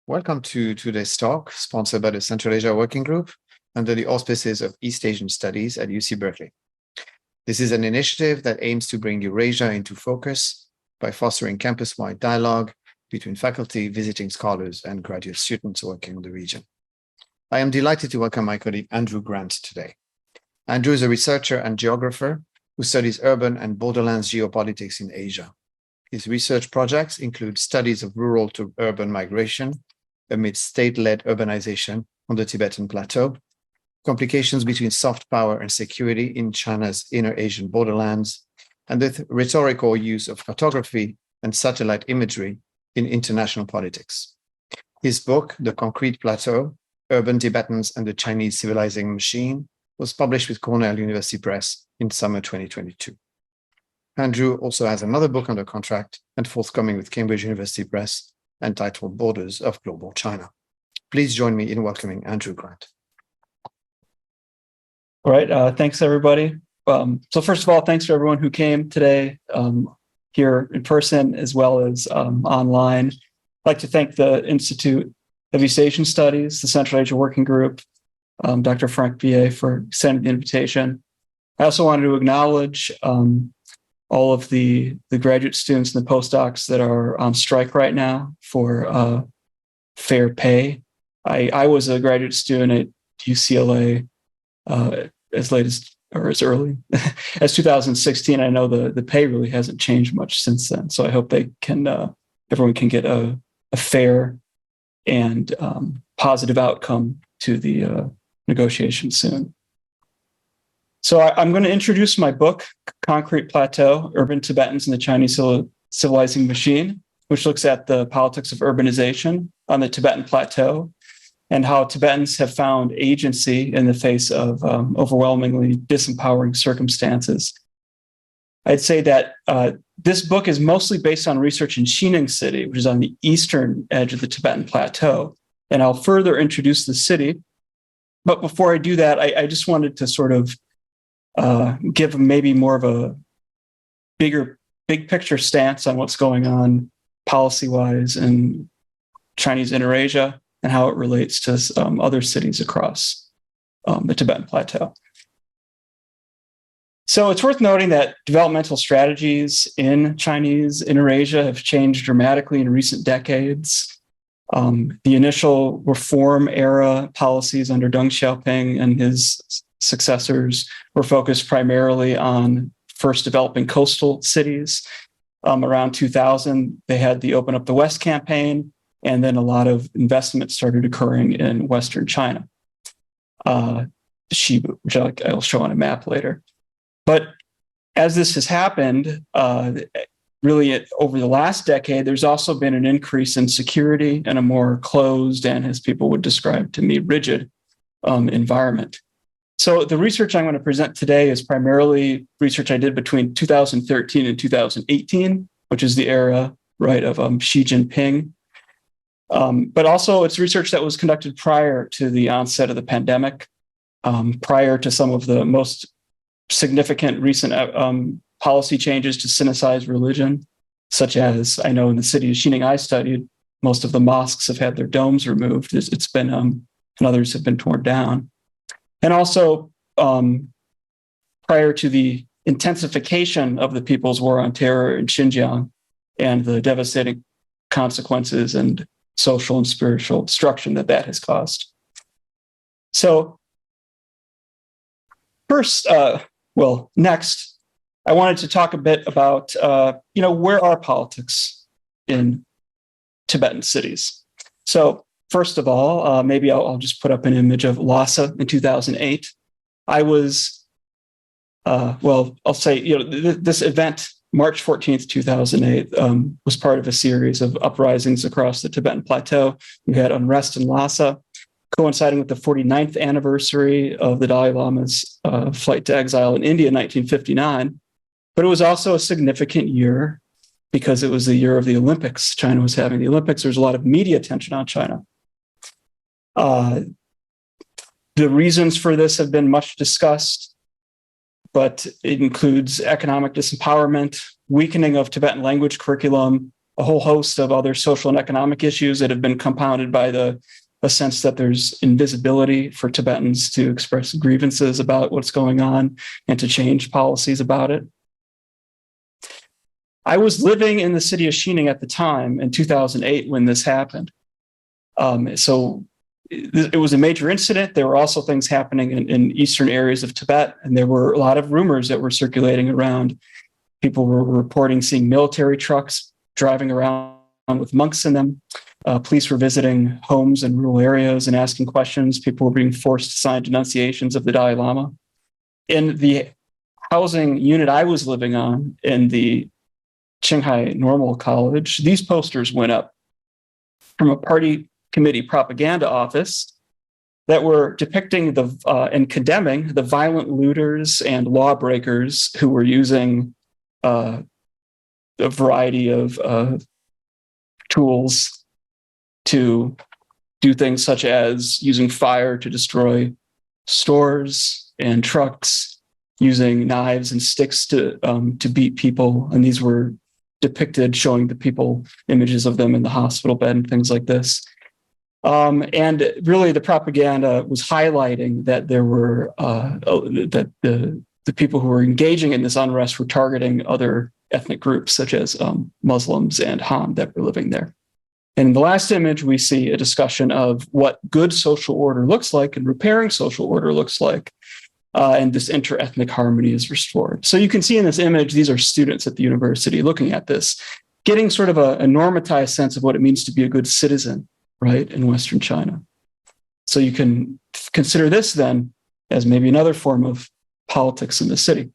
Welcome to today's talk, sponsored by the Central Asia Working Group under the auspices of East Asian Studies at UC Berkeley. This is an initiative that aims to bring Eurasia into focus by fostering campus-wide dialogue between faculty, visiting scholars, and graduate students working on the region. I am delighted to welcome my colleague Andrew Grant today. Andrew is a researcher and geographer who studies urban and borderlands geopolitics in Asia. His research projects include studies of rural to urban migration amid state-led urbanization on the Tibetan Plateau, complications between soft power and security in China's inner Asian borderlands, and the rhetorical use of cartography and satellite imagery in international politics. His book, The Concrete Plateau, Urban Tibetans and the Chinese Civilizing Machine, was published with Cornell University Press in summer 2022. Andrew also has another book under contract and forthcoming with Cambridge University Press entitled Borders of Global China. Please join me in welcoming Andrew Grant. All right, thanks everybody. So first of all, thanks for everyone who came today here in person as well as online. I'd like to thank the Institute of East Asian Studies, the Central Asia Working Group, Dr. Frank Billet for sending the invitation. I also wanted to acknowledge all of the graduate students and the postdocs that are on strike right now for fair pay. I was a graduate student at UCLA as early as 2016. I know the pay really hasn't changed much since then. So I hope they can everyone can get a fair and positive outcome to the negotiation soon. So I'm going to introduce my book, Concrete Plateau, Urban Tibetans and the Chinese Civilizing Machine, which looks at the politics of urbanization on the Tibetan Plateau and how Tibetans have found agency in the face of overwhelmingly disempowering circumstances. I'd say that this book is mostly based on research in Xining City, which is on the eastern edge of the Tibetan Plateau. And I'll further introduce the city. But before I do that, I just wanted to sort of give maybe more of a big picture stance on what's going on policy-wise in Chinese Inner Asia and how it relates to other cities across the Tibetan Plateau. So it's worth noting that developmental strategies in Chinese Inner Asia have changed dramatically in recent decades. The initial reform era policies under Deng Xiaoping and his successors were focused primarily on first developing coastal cities. Around 2000, they had the Open Up the West campaign, and then a lot of investment started occurring in Western China, Xibu, which I'll show on a map later. But as this has happened, really over the last decade, there's also been an increase in security and a more closed and, as people would describe to me, rigid environment. So the research I'm going to present today is primarily research I did between 2013 and 2018, which is the era, right, of Xi Jinping. But also it's research that was conducted prior to the onset of the pandemic, prior to some of the most significant recent policy changes to Sinicize religion, such as I know in the city of Xining I studied, most of the mosques have had their domes removed. It's been, and others have been torn down. And also prior to the intensification of the People's War on Terror in Xinjiang and the devastating consequences and social and spiritual destruction that has caused. So first, next, I wanted to talk a bit about, where are politics in Tibetan cities? So first of all, maybe I'll just put up an image of Lhasa in 2008. I was, I'll say, this event, March 14th, 2008, was part of a series of uprisings across the Tibetan Plateau. We had unrest in Lhasa, coinciding with the 49th anniversary of the Dalai Lama's flight to exile in India in 1959. But it was also a significant year because it was the year of the Olympics. China was having the Olympics. There was a lot of media attention on China. The reasons for this have been much discussed, but it includes economic disempowerment, weakening of Tibetan language curriculum, a whole host of other social and economic issues that have been compounded by the sense that there's invisibility for Tibetans to express grievances about what's going on and to change policies about it. I was living in the city of Xining at the time in 2008 when this happened. So it was a major incident. There were also things happening in eastern areas of Tibet, and there were a lot of rumors that were circulating around. People were reporting seeing military trucks driving around with monks in them. Police were visiting homes in rural areas and asking questions. People were being forced to sign denunciations of the Dalai Lama. In the housing unit I was living on in the Qinghai Normal College, these posters went up from a party committee propaganda office that were depicting and condemning the violent looters and lawbreakers who were using a variety of tools to do things such as using fire to destroy stores and trucks, using knives and sticks to beat people. And these were depicted showing the people images of them in the hospital bed and things like this. And really the propaganda was highlighting that there were that the people who were engaging in this unrest were targeting other ethnic groups such as Muslims and Han that were living there. And in the last image, we see a discussion of what good social order looks like and repairing social order looks like. And this inter-ethnic harmony is restored. So you can see in this image, these are students at the university looking at this, getting sort of a normatized sense of what it means to be a good citizen, right, in Western China. So you can consider this then as maybe another form of politics in the city.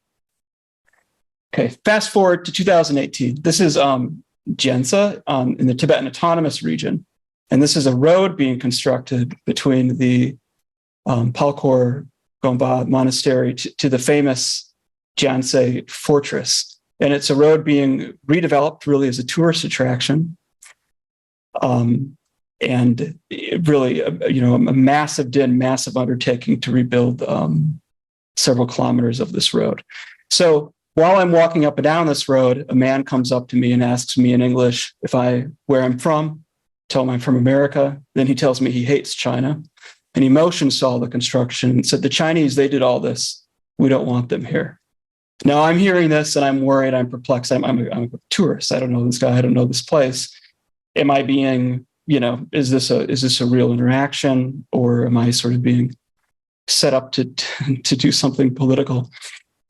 Okay, fast forward to 2018. This is Jensa in the Tibetan Autonomous Region. And this is a road being constructed between the Palkhor Gomba Monastery to the famous Jansei Fortress. And it's a road being redeveloped really as a tourist attraction. And really, a massive undertaking to rebuild several kilometers of this road. So while I'm walking up and down this road, a man comes up to me and asks me in English where I'm from, tell him I'm from America. Then he tells me he hates China. And he motioned saw the construction and said, the Chinese, they did all this. We don't want them here. Now I'm hearing this and I'm worried, I'm perplexed. I'm a tourist. I don't know this guy. I don't know this place. Am I being, is this a real interaction, or am I sort of being set up to do something political?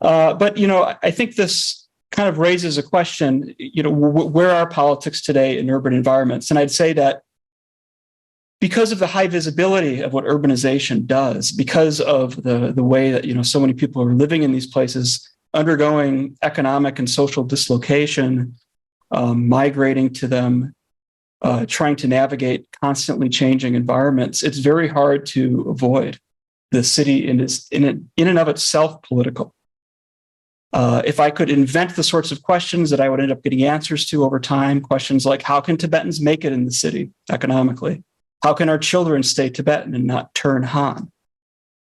But I think this kind of raises a question, where are politics today in urban environments? And I'd say that because of the high visibility of what urbanization does, because of the way that, so many people are living in these places, undergoing economic and social dislocation, migrating to them, trying to navigate constantly changing environments, it's very hard to avoid the city in and of itself political. If I could invent the sorts of questions that I would end up getting answers to over time, questions like, how can Tibetans make it in the city economically? How can our children stay Tibetan and not turn Han?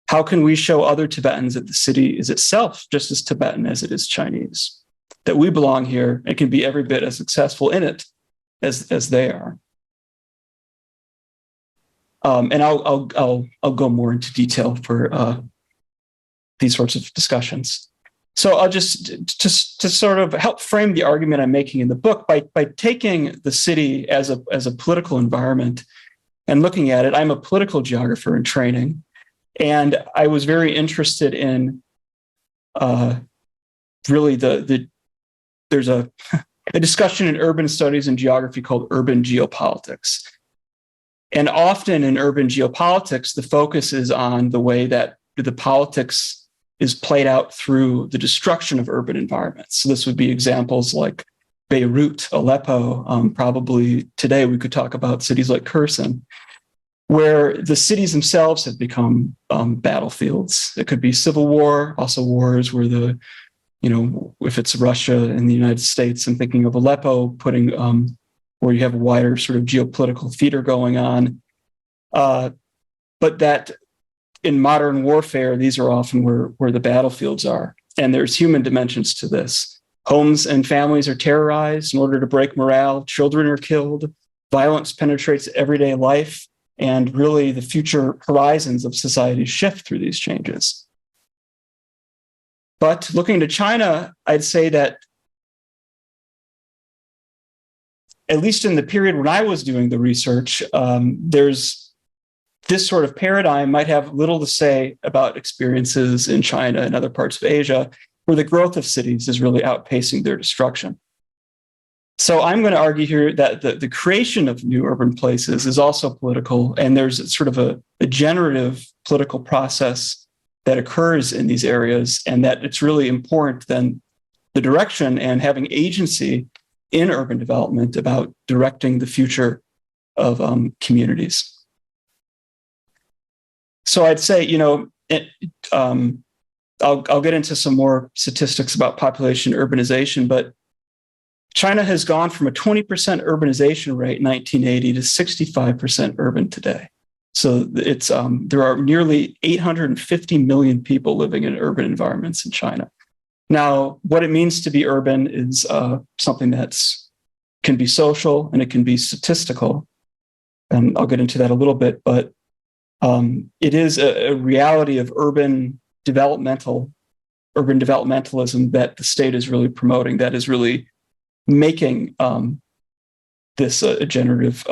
How can we show other Tibetans that the city is itself just as Tibetan as it is Chinese, that we belong here and can be every bit as successful in it as they are? And I'll go more into detail for these sorts of discussions. So I'll just to sort of help frame the argument I'm making in the book by taking the city as a political environment and looking at it. I'm a political geographer in training, and I was very interested in really there's a discussion in urban studies and geography called urban geopolitics. And often in urban geopolitics, the focus is on the way that the politics is played out through the destruction of urban environments. So this would be examples like Beirut, Aleppo. Probably today we could talk about cities like Kherson, where the cities themselves have become battlefields. It could be civil war, also wars where if it's Russia and the United States, I'm thinking of Aleppo, where you have a wider sort of geopolitical theater going on. But that in modern warfare, these are often where the battlefields are. And there's human dimensions to this. Homes and families are terrorized in order to break morale. Children are killed. Violence penetrates everyday life. And really, the future horizons of society shift through these changes. But looking to China, I'd say that at least in the period when I was doing the research, there's this sort of paradigm might have little to say about experiences in China and other parts of Asia, where the growth of cities is really outpacing their destruction. So I'm going to argue here that the creation of new urban places is also political, and there's sort of a generative political process that occurs in these areas, and that it's really important then the direction and having agency in urban development about directing the future of communities. So I'd say, I'll get into some more statistics about population urbanization, but China has gone from a 20% urbanization rate in 1980 to 65% urban today. So it's there are nearly 850 million people living in urban environments in China. Now, what it means to be urban is something that's can be social and it can be statistical, and I'll get into that a little bit. But it is a reality of urban developmentalism that the state is really promoting. That is really making this a generative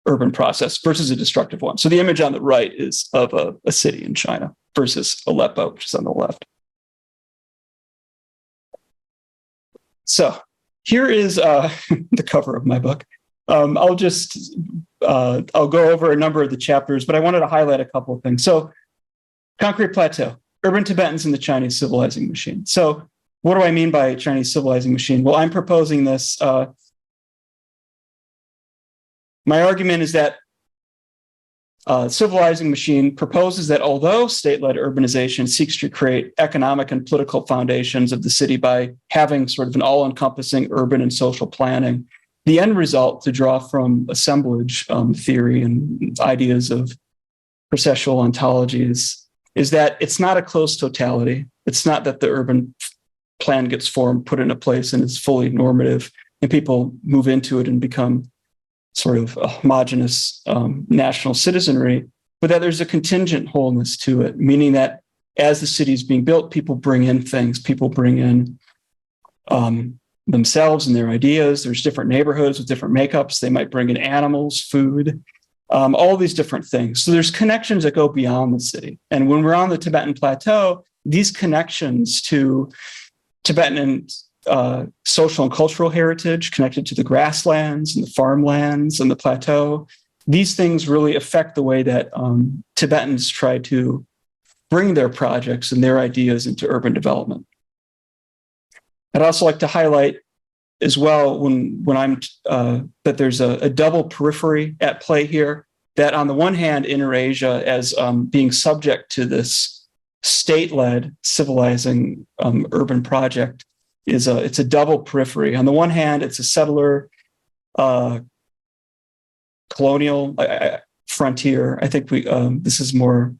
urban process versus a destructive one. So the image on the right is of a city in China versus Aleppo, which is on the left. So here is the cover of my book. I'll go over a number of the chapters, but I wanted to highlight a couple of things. So Concrete Plateau, urban Tibetans in the Chinese civilizing machine. So what do I mean by Chinese civilizing machine? Well, I'm proposing this. My argument is that civilizing machine proposes that although state-led urbanization seeks to create economic and political foundations of the city by having sort of an all-encompassing urban and social planning, the end result, to draw from assemblage theory and ideas of processual ontologies, is that it's not a closed totality. It's not that the urban plan gets formed, put into place, and is fully normative, and people move into it and become sort of a homogenous national citizenry, but that there's a contingent wholeness to it, meaning that as the city is being built, people bring in things, people bring in themselves and their ideas. There's different neighborhoods with different makeups. They might bring in animals, food, all these different things. So there's connections that go beyond the city. And when we're on the Tibetan Plateau, these connections to Tibetan and social and cultural heritage connected to the grasslands and the farmlands and the plateau, these things really affect the way that Tibetans try to bring their projects and their ideas into urban development. I'd also like to highlight as well when I'm that there's a double periphery at play here, that on the one hand, Inner-Asia as being subject to this state-led civilizing urban project it's a double periphery. On the one hand, it's a settler colonial frontier. I think this is more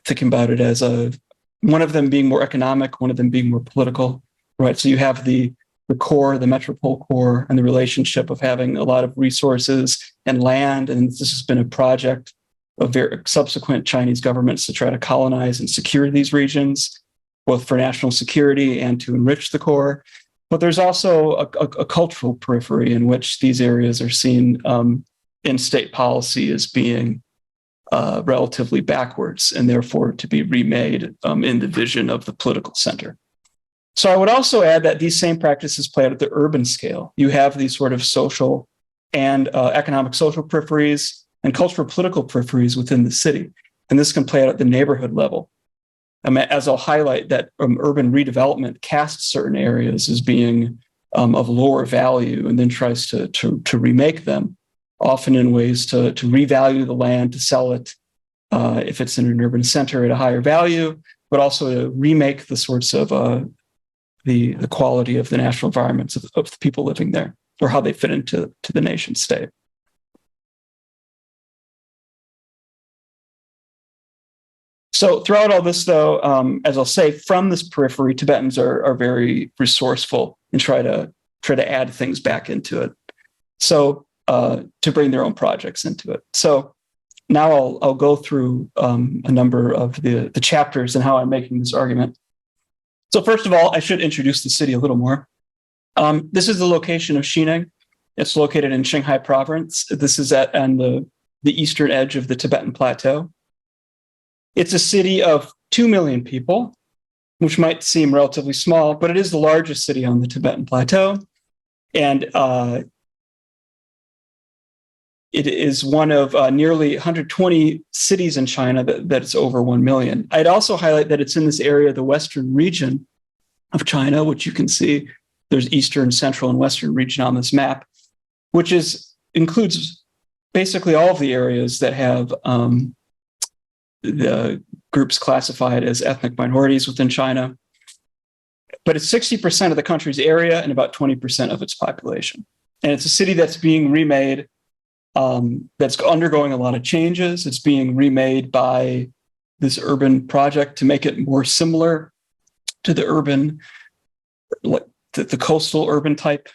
thinking about it as one of them being more economic, one of them being more political, right? So you have the core, the metropole core, and the relationship of having a lot of resources and land. And this has been a project of subsequent Chinese governments to try to colonize and secure these regions, both for national security and to enrich the core. But there's also a cultural periphery in which these areas are seen in state policy as being relatively backwards and therefore to be remade in the vision of the political center. So I would also add that these same practices play out at the urban scale. You have these sort of social and economic social peripheries and cultural political peripheries within the city. And this can play out at the neighborhood level. As I'll highlight that urban redevelopment casts certain areas as being of lower value and then tries to remake them, often in ways to revalue the land, to sell it if it's in an urban center at a higher value, but also to remake the sorts of the quality of the natural environments of the people living there, or how they fit into the nation state. So throughout all this, though, as I'll say, from this periphery, Tibetans are very resourceful and try to add things back into it. So to bring their own projects into it. So now I'll go through a number of the chapters and how I'm making this argument. So first of all, I should introduce the city a little more. This is the location of Xining. It's located in Qinghai province. This is on the eastern edge of the Tibetan Plateau. It's a city of 2 million people, which might seem relatively small, but it is the largest city on the Tibetan Plateau. And it is one of nearly 120 cities in China that's over 1 million. I'd also highlight that it's in this area, the western region of China, which you can see there's eastern, central, and western region on this map, which includes basically all of the areas that have the groups classified as ethnic minorities within China. But it's 60% of the country's area and about 20% of its population. And it's a city that's being remade, that's undergoing a lot of changes. It's being remade by this urban project to make it more similar to the urban, like the coastal urban type.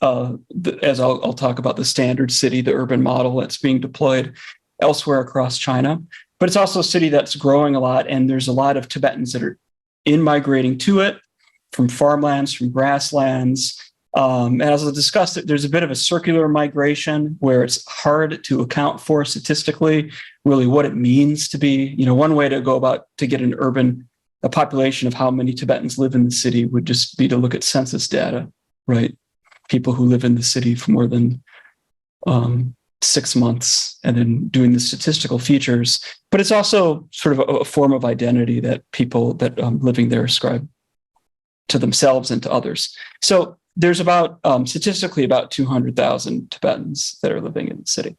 As I'll talk about the standard city, the urban model that's being deployed elsewhere across China. But it's also a city that's growing a lot, and there's a lot of Tibetans that are migrating to it from farmlands, from grasslands. And as I discussed, there's a bit of a circular migration where it's hard to account for statistically really what it means to be. One way to go about to get a population of how many Tibetans live in the city would just be to look at census data, right? People who live in the city for more than 6 months, and then doing the statistical features. But it's also sort of a form of identity that people that living there ascribe to themselves and to others. So there's about statistically about 200,000 Tibetans that are living in the city.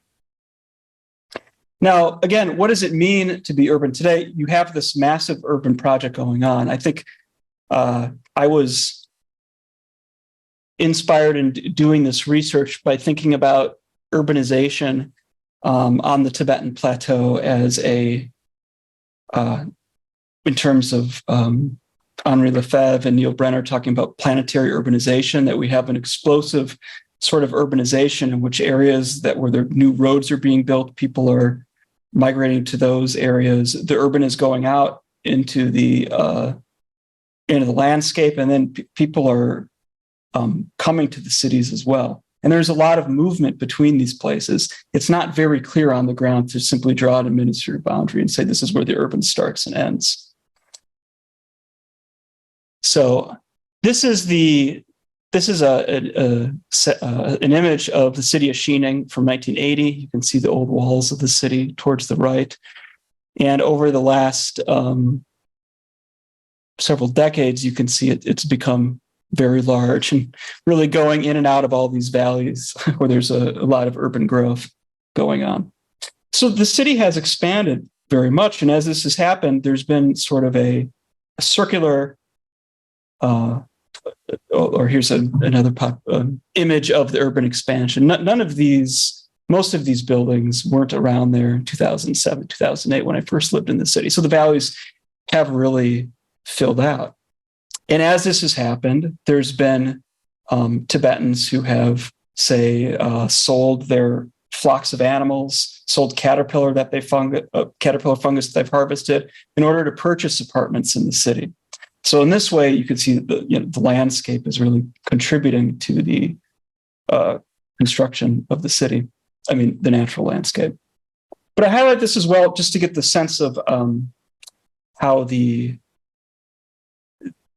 Now, again, what does it mean to be urban today? You have this massive urban project going on. I think I was inspired in doing this research by thinking about urbanization on the Tibetan Plateau as in terms of Henri Lefebvre and Neil Brenner talking about planetary urbanization, that we have an explosive sort of urbanization in which areas where the new roads are being built, people are migrating to those areas. The urban is going out into the landscape, and then people are coming to the cities as well. And there's a lot of movement between these places. It's not very clear on the ground to simply draw an administrative boundary and say this is where the urban starts and ends. So this is an image of the city of Xining from 1980. You can see the old walls of the city towards the right. And over the last several decades, you can see it's become very large and really going in and out of all these valleys where there's a lot of urban growth going on. So the city has expanded very much. And as this has happened, there's been sort of a circular, or here's another image of the urban expansion. Most of these buildings weren't around there in 2007, 2008 when I first lived in the city. So the valleys have really filled out. And as this has happened, there's been Tibetans who have, say, sold their flocks of animals, sold caterpillar fungus that they've harvested in order to purchase apartments in the city. So in this way, you can see that the landscape is really contributing to the construction of the city. I mean, the natural landscape. But I highlight this as well just to get the sense of how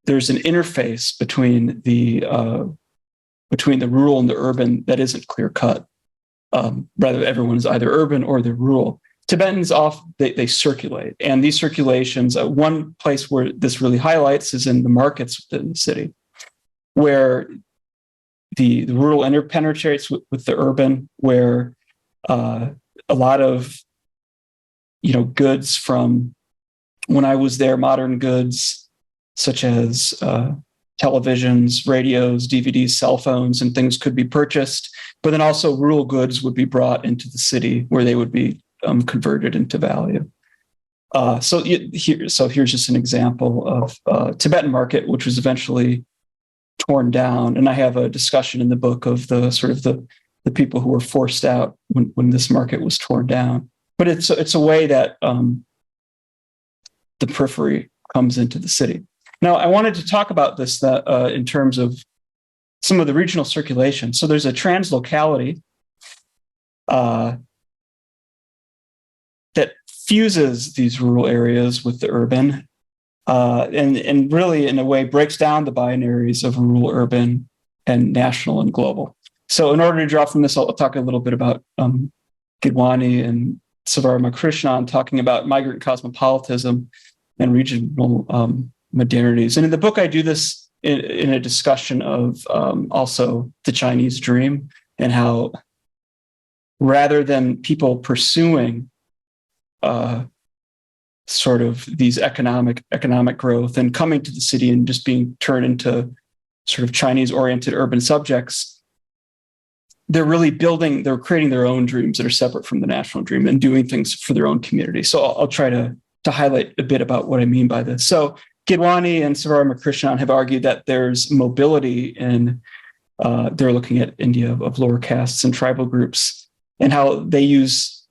there's an interface between the rural and the urban that isn't clear cut. Rather, everyone is either urban or they're rural. Tibetans they circulate, and these circulations, one place where this really highlights is in the markets within the city, where the rural interpenetrates with the urban, where a lot of goods from when I was there, modern goods such as televisions, radios, DVDs, cell phones, and things could be purchased, but then also rural goods would be brought into the city where they would be converted into value. Here's just an example of Tibetan market, which was eventually torn down. And I have a discussion in the book of the sort of the people who were forced out when this market was torn down. But it's a way that the periphery comes into the city. Now, I wanted to talk about this in terms of some of the regional circulation. So there's a translocality that fuses these rural areas with the urban, and really, in a way, breaks down the binaries of rural, urban, and national and global. So in order to draw from this, I'll talk a little bit about Gidwani and Sivaramakrishnan talking about migrant cosmopolitanism and regional modernities. And in the book, I do this in a discussion of also the Chinese dream and how rather than people pursuing sort of these economic growth and coming to the city and just being turned into sort of Chinese-oriented urban subjects, they're creating their own dreams that are separate from the national dream and doing things for their own community. So I'll try to highlight a bit about what I mean by this. So Gidwani and Sivaramakrishnan have argued that there's mobility in, they're looking at India of lower castes and tribal groups and how they use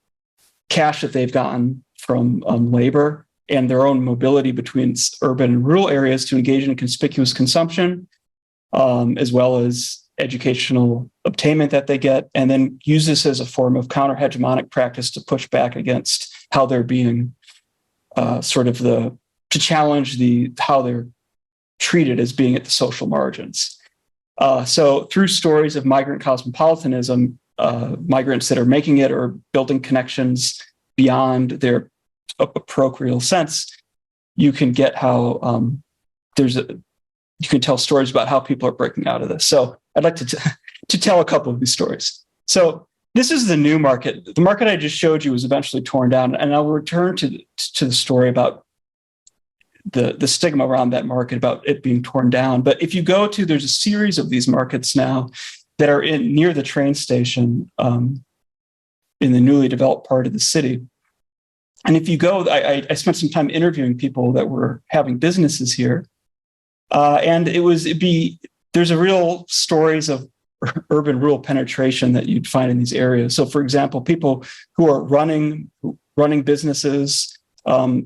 cash that they've gotten from labor and their own mobility between urban and rural areas to engage in conspicuous consumption, as well as educational obtainment that they get, and then use this as a form of counter-hegemonic practice to push back against how they're being to challenge how they're treated as being at the social margins. So through stories of migrant cosmopolitanism, migrants that are making it or building connections beyond their parochial sense, you can get how you can tell stories about how people are breaking out of this. So I'd like to tell a couple of these stories. So this is the new market. The market I just showed you was eventually torn down, and I'll return to the story about the stigma around that market, about it being torn down. But if you there's a series of these markets now that are near the train station in the newly developed part of the city. And if you go, I spent some time interviewing people that were having businesses here. And there's a real stories of urban rural penetration that you'd find in these areas. So for example, people who are running businesses,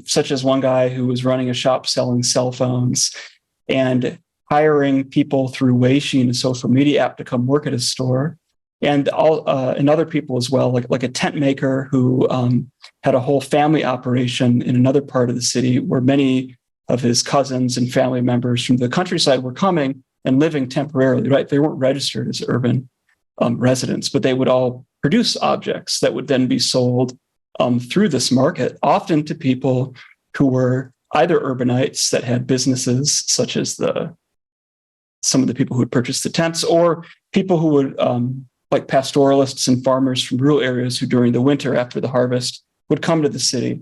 such as one guy who was running a shop selling cell phones and hiring people through Weixin, a social media app, to come work at his store. And other people as well, like a tent maker who had a whole family operation in another part of the city where many of his cousins and family members from the countryside were coming and living temporarily, right? They weren't registered as urban residents, but they would all produce objects that would then be sold through this market, often to people who were either urbanites that had businesses, such as some of the people who would purchase the tents, or people who would, like pastoralists and farmers from rural areas who during the winter after the harvest would come to the city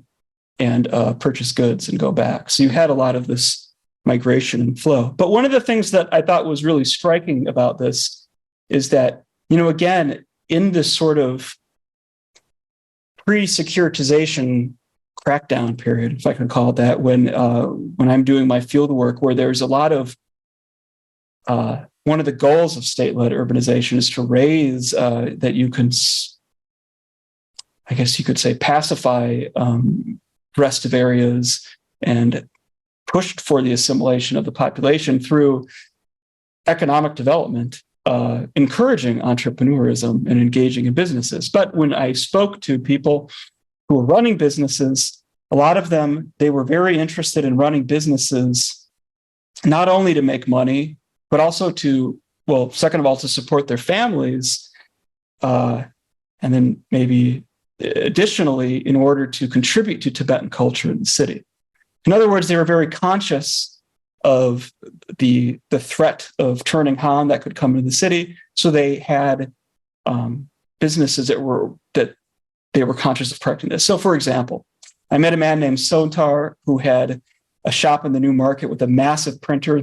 and purchase goods and go back. So you had a lot of this migration and flow. But one of the things that I thought was really striking about this is that, again, in this sort of pre-securitization crackdown period, if I can call it that, when I'm doing my field work, where there's a lot of one of the goals of state-led urbanization is to raise that you can, I guess you could say, pacify restive areas and pushed for the assimilation of the population through economic development, encouraging entrepreneurism and engaging in businesses. But when I spoke to people who were running businesses, a lot of them, they were very interested in running businesses, not only to make money, but also second of all, to support their families. And then maybe additionally, in order to contribute to Tibetan culture in the city. In other words, they were very conscious of the threat of turning Han that could come into the city. So they had businesses that they were conscious of correcting this. So for example, I met a man named Sontar who had a shop in the New Market with a massive printer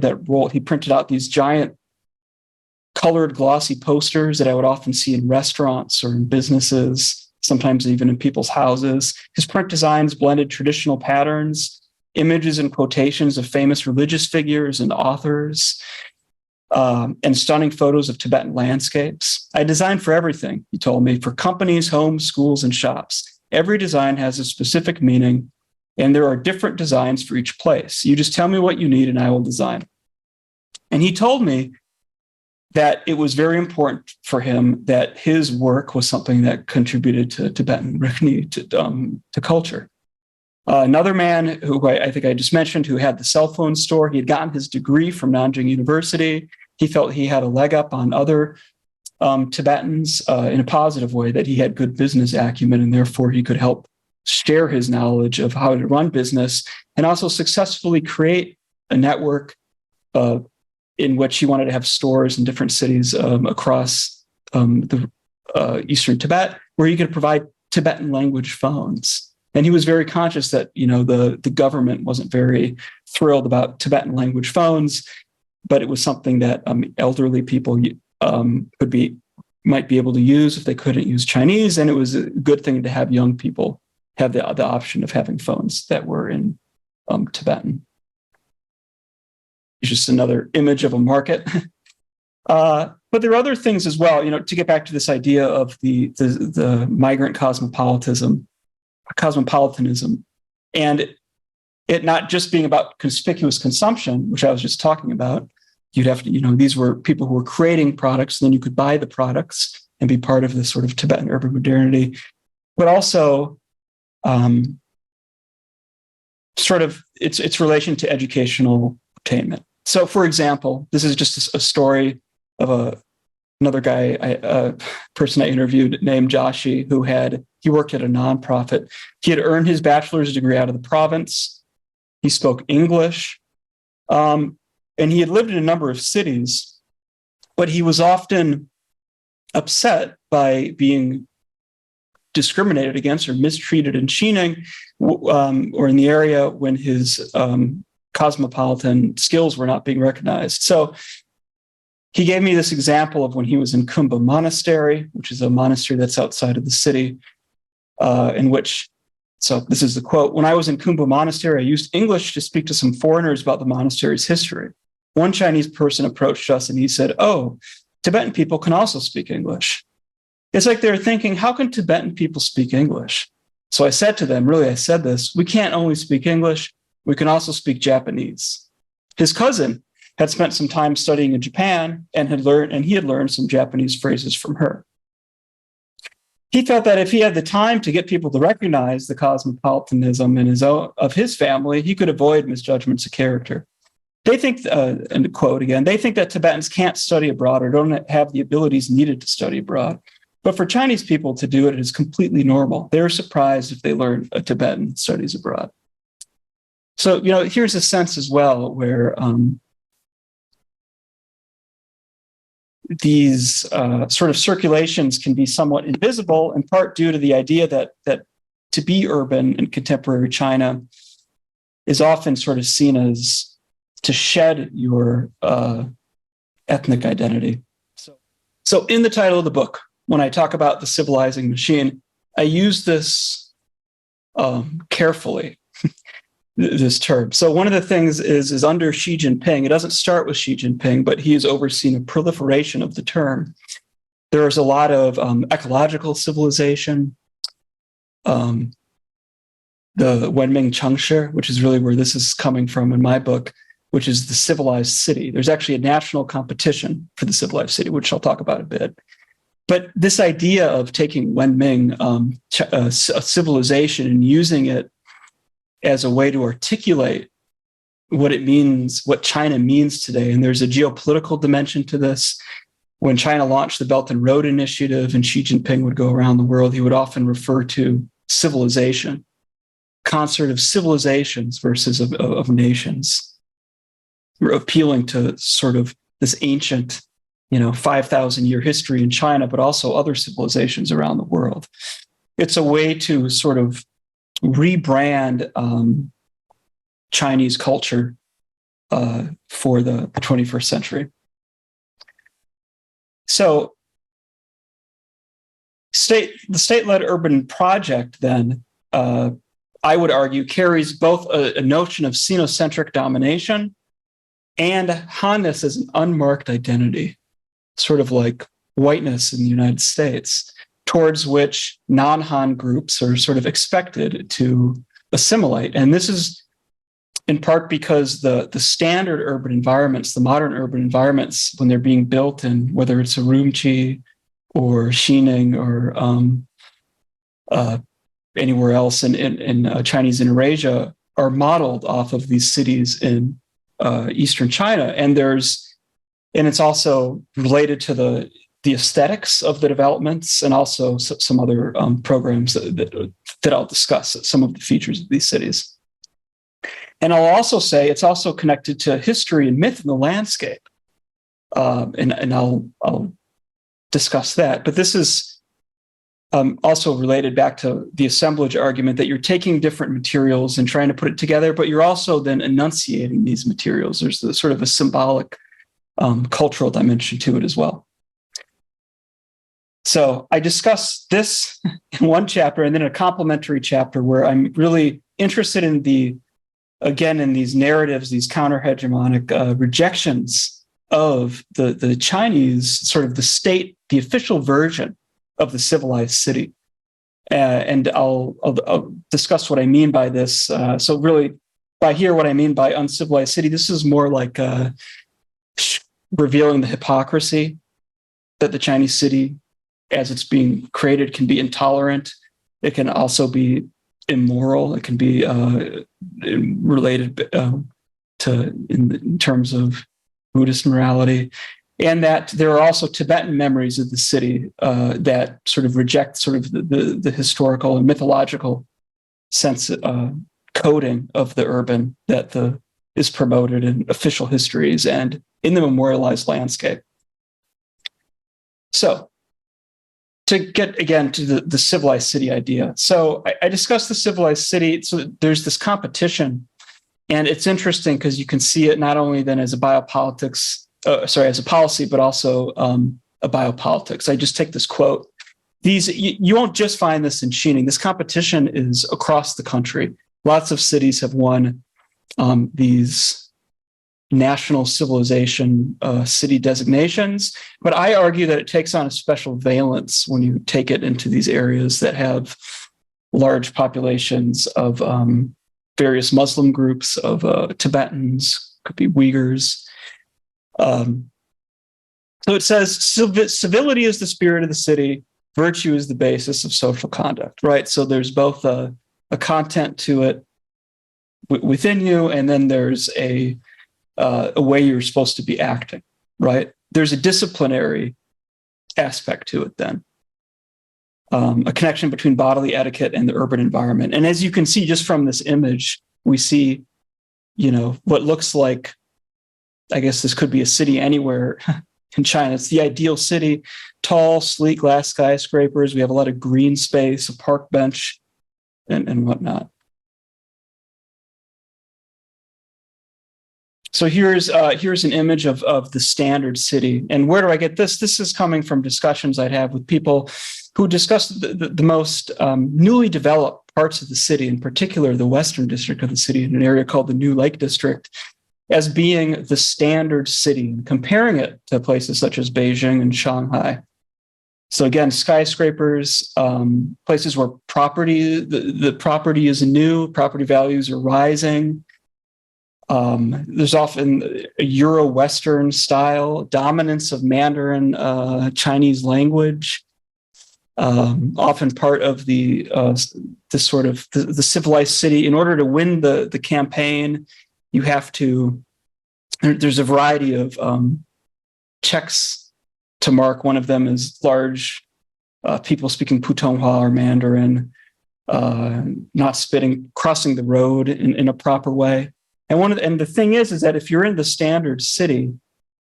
he printed out these giant colored glossy posters that I would often see in restaurants or in businesses sometimes even in people's houses. His print designs blended traditional patterns, images and quotations of famous religious figures and authors, and stunning photos of Tibetan landscapes. I designed for everything, he told me, for companies, homes, schools, and shops. Every design has a specific meaning, and there are different designs for each place. You just tell me what you need and I will design. And he told me that it was very important for him that his work was something that contributed to Tibetan to culture. Another man who I think I just mentioned, who had the cell phone store, he had gotten his degree from Nanjing University. He felt he had a leg up on other Tibetans in a positive way, that he had good business acumen, and therefore he could help share his knowledge of how to run business and also successfully create a network in which he wanted to have stores in different cities across the Eastern Tibet, where he could provide Tibetan language phones. And he was very conscious that, the government wasn't very thrilled about Tibetan language phones, but it was something that elderly people might be able to use if they couldn't use Chinese. And it was a good thing to have young people have the option of having phones that were in Tibetan. It's just another image of a market. But there are other things as well, to get back to this idea of the migrant cosmopolitanism, and it not just being about conspicuous consumption, which I was just talking about. You'd have to, these were people who were creating products, and then you could buy the products and be part of this sort of Tibetan urban modernity, but also sort of its relation to educational attainment. So, for example, this is just a story of another guy, a person I interviewed named Joshi, he worked at a nonprofit. He had earned his bachelor's degree out of the province. He spoke English, and he had lived in a number of cities, but he was often upset by being discriminated against or mistreated in Xining, or in the area when his cosmopolitan skills were not being recognized. So he gave me this example of when he was in Kumbha Monastery, which is a monastery that's outside of the city, so this is the quote: "When I was in Kumbha Monastery, I used English to speak to some foreigners about the monastery's history. One Chinese person approached us and he said, 'Oh, Tibetan people can also speak English.' It's like they're thinking, how can Tibetan people speak English? So I said to them, we can't only speak English, we can also speak Japanese." His cousin had spent some time studying in Japan and he had learned some Japanese phrases from her. He felt that if he had the time to get people to recognize the cosmopolitanism of his family, he could avoid misjudgments of character. They think, and quote again, they think that Tibetans can't study abroad or don't have the abilities needed to study abroad. But for Chinese people to do it is completely normal. They're surprised if they learn a Tibetan studies abroad. So, here's a sense as well where these sort of circulations can be somewhat invisible, in part due to the idea that to be urban in contemporary China is often sort of seen as to shed your ethnic identity. So in the title of the book, when I talk about the civilizing machine, I use this carefully, this term. So one of the things is under Xi Jinping. It doesn't start with Xi Jinping, but he has overseen a proliferation of the term. There is a lot of ecological civilization, the Wenming Chengshi, which is really where this is coming from in my book, which is the civilized city. There's actually a national competition for the civilized city, which I'll talk about a bit. But this idea of taking Wenming, a civilization, and using it as a way to articulate what it means, what China means today. And there's a geopolitical dimension to this. When China launched the Belt and Road Initiative and Xi Jinping would go around the world, he would often refer to civilization, concert of civilizations versus of nations. We're appealing to sort of this ancient, 5,000-year history in China, but also other civilizations around the world. It's a way to sort of rebrand Chinese culture for the 21st century. So The state-led urban project, then, I would argue, carries both a notion of Sinocentric domination and Han-ness as an unmarked identity, sort of like whiteness in the United States, towards which non-Han groups are sort of expected to assimilate. And this is in part because the standard urban environments, the modern urban environments, when they're being built in, whether it's Urumqi or Xining or anywhere else in Chinese Indonesia, are modeled off of these cities in Eastern China. And it's also related to the aesthetics of the developments, and also some other programs that I'll discuss, some of the features of these cities. And I'll also say it's also connected to history and myth in the landscape. And I'll discuss that. But this is also related back to the assemblage argument, that you're taking different materials and trying to put it together, but you're also then enunciating these materials. There's sort of a symbolic cultural dimension to it as well. So I discuss this in one chapter, and then a complementary chapter where I'm really interested in in these narratives, these counter-hegemonic rejections of the Chinese, sort of the state, the official version of the civilized city. And I'll discuss what I mean by this. So really, by here, what I mean by uncivilized city, this is more like revealing the hypocrisy that the Chinese city, as it's being created, can be intolerant. It can also be immoral. It can be related in terms of Buddhist morality, and that there are also Tibetan memories of the city that sort of reject sort of the historical and mythological sense coding of the urban that is promoted in official histories and in the memorialized landscape. So, to get again to the civilized city idea. So I discussed the civilized city. So there's this competition, and it's interesting because you can see it not only then as a as a policy, but also a biopolitics. I just take this quote. You won't just find this in Xining. This competition is across the country. Lots of cities have won these national civilization city designations, but I argue that it takes on a special valence when you take it into these areas that have large populations of various Muslim groups, of Tibetans, could be Uyghurs. So it says, civility is the spirit of the city, virtue is the basis of social conduct, right? So there's both a content to it within you, and then there's a way you're supposed to be acting, right? There's a disciplinary aspect to it then, a connection between bodily etiquette and the urban environment. And as you can see just from this image, we see, what looks like, I guess this could be a city anywhere in China. It's the ideal city, tall, sleek glass skyscrapers. We have a lot of green space, a park bench, and whatnot. So here's an image of the standard city. And where do I get this? This is coming from discussions I'd have with people who discuss the most newly developed parts of the city, in particular the western district of the city, in an area called the New Lake District, as being the standard city, and comparing it to places such as Beijing and Shanghai. So again, skyscrapers, places where the property is new, property values are rising. There's often a Euro-Western style, dominance of Mandarin Chinese language, often part of the sort of the civilized city. In order to win the campaign, you have to, there's a variety of checks to mark. One of them is large people speaking Putonghua or Mandarin, not crossing the road in a proper way. And the thing is that if you're in the standard city,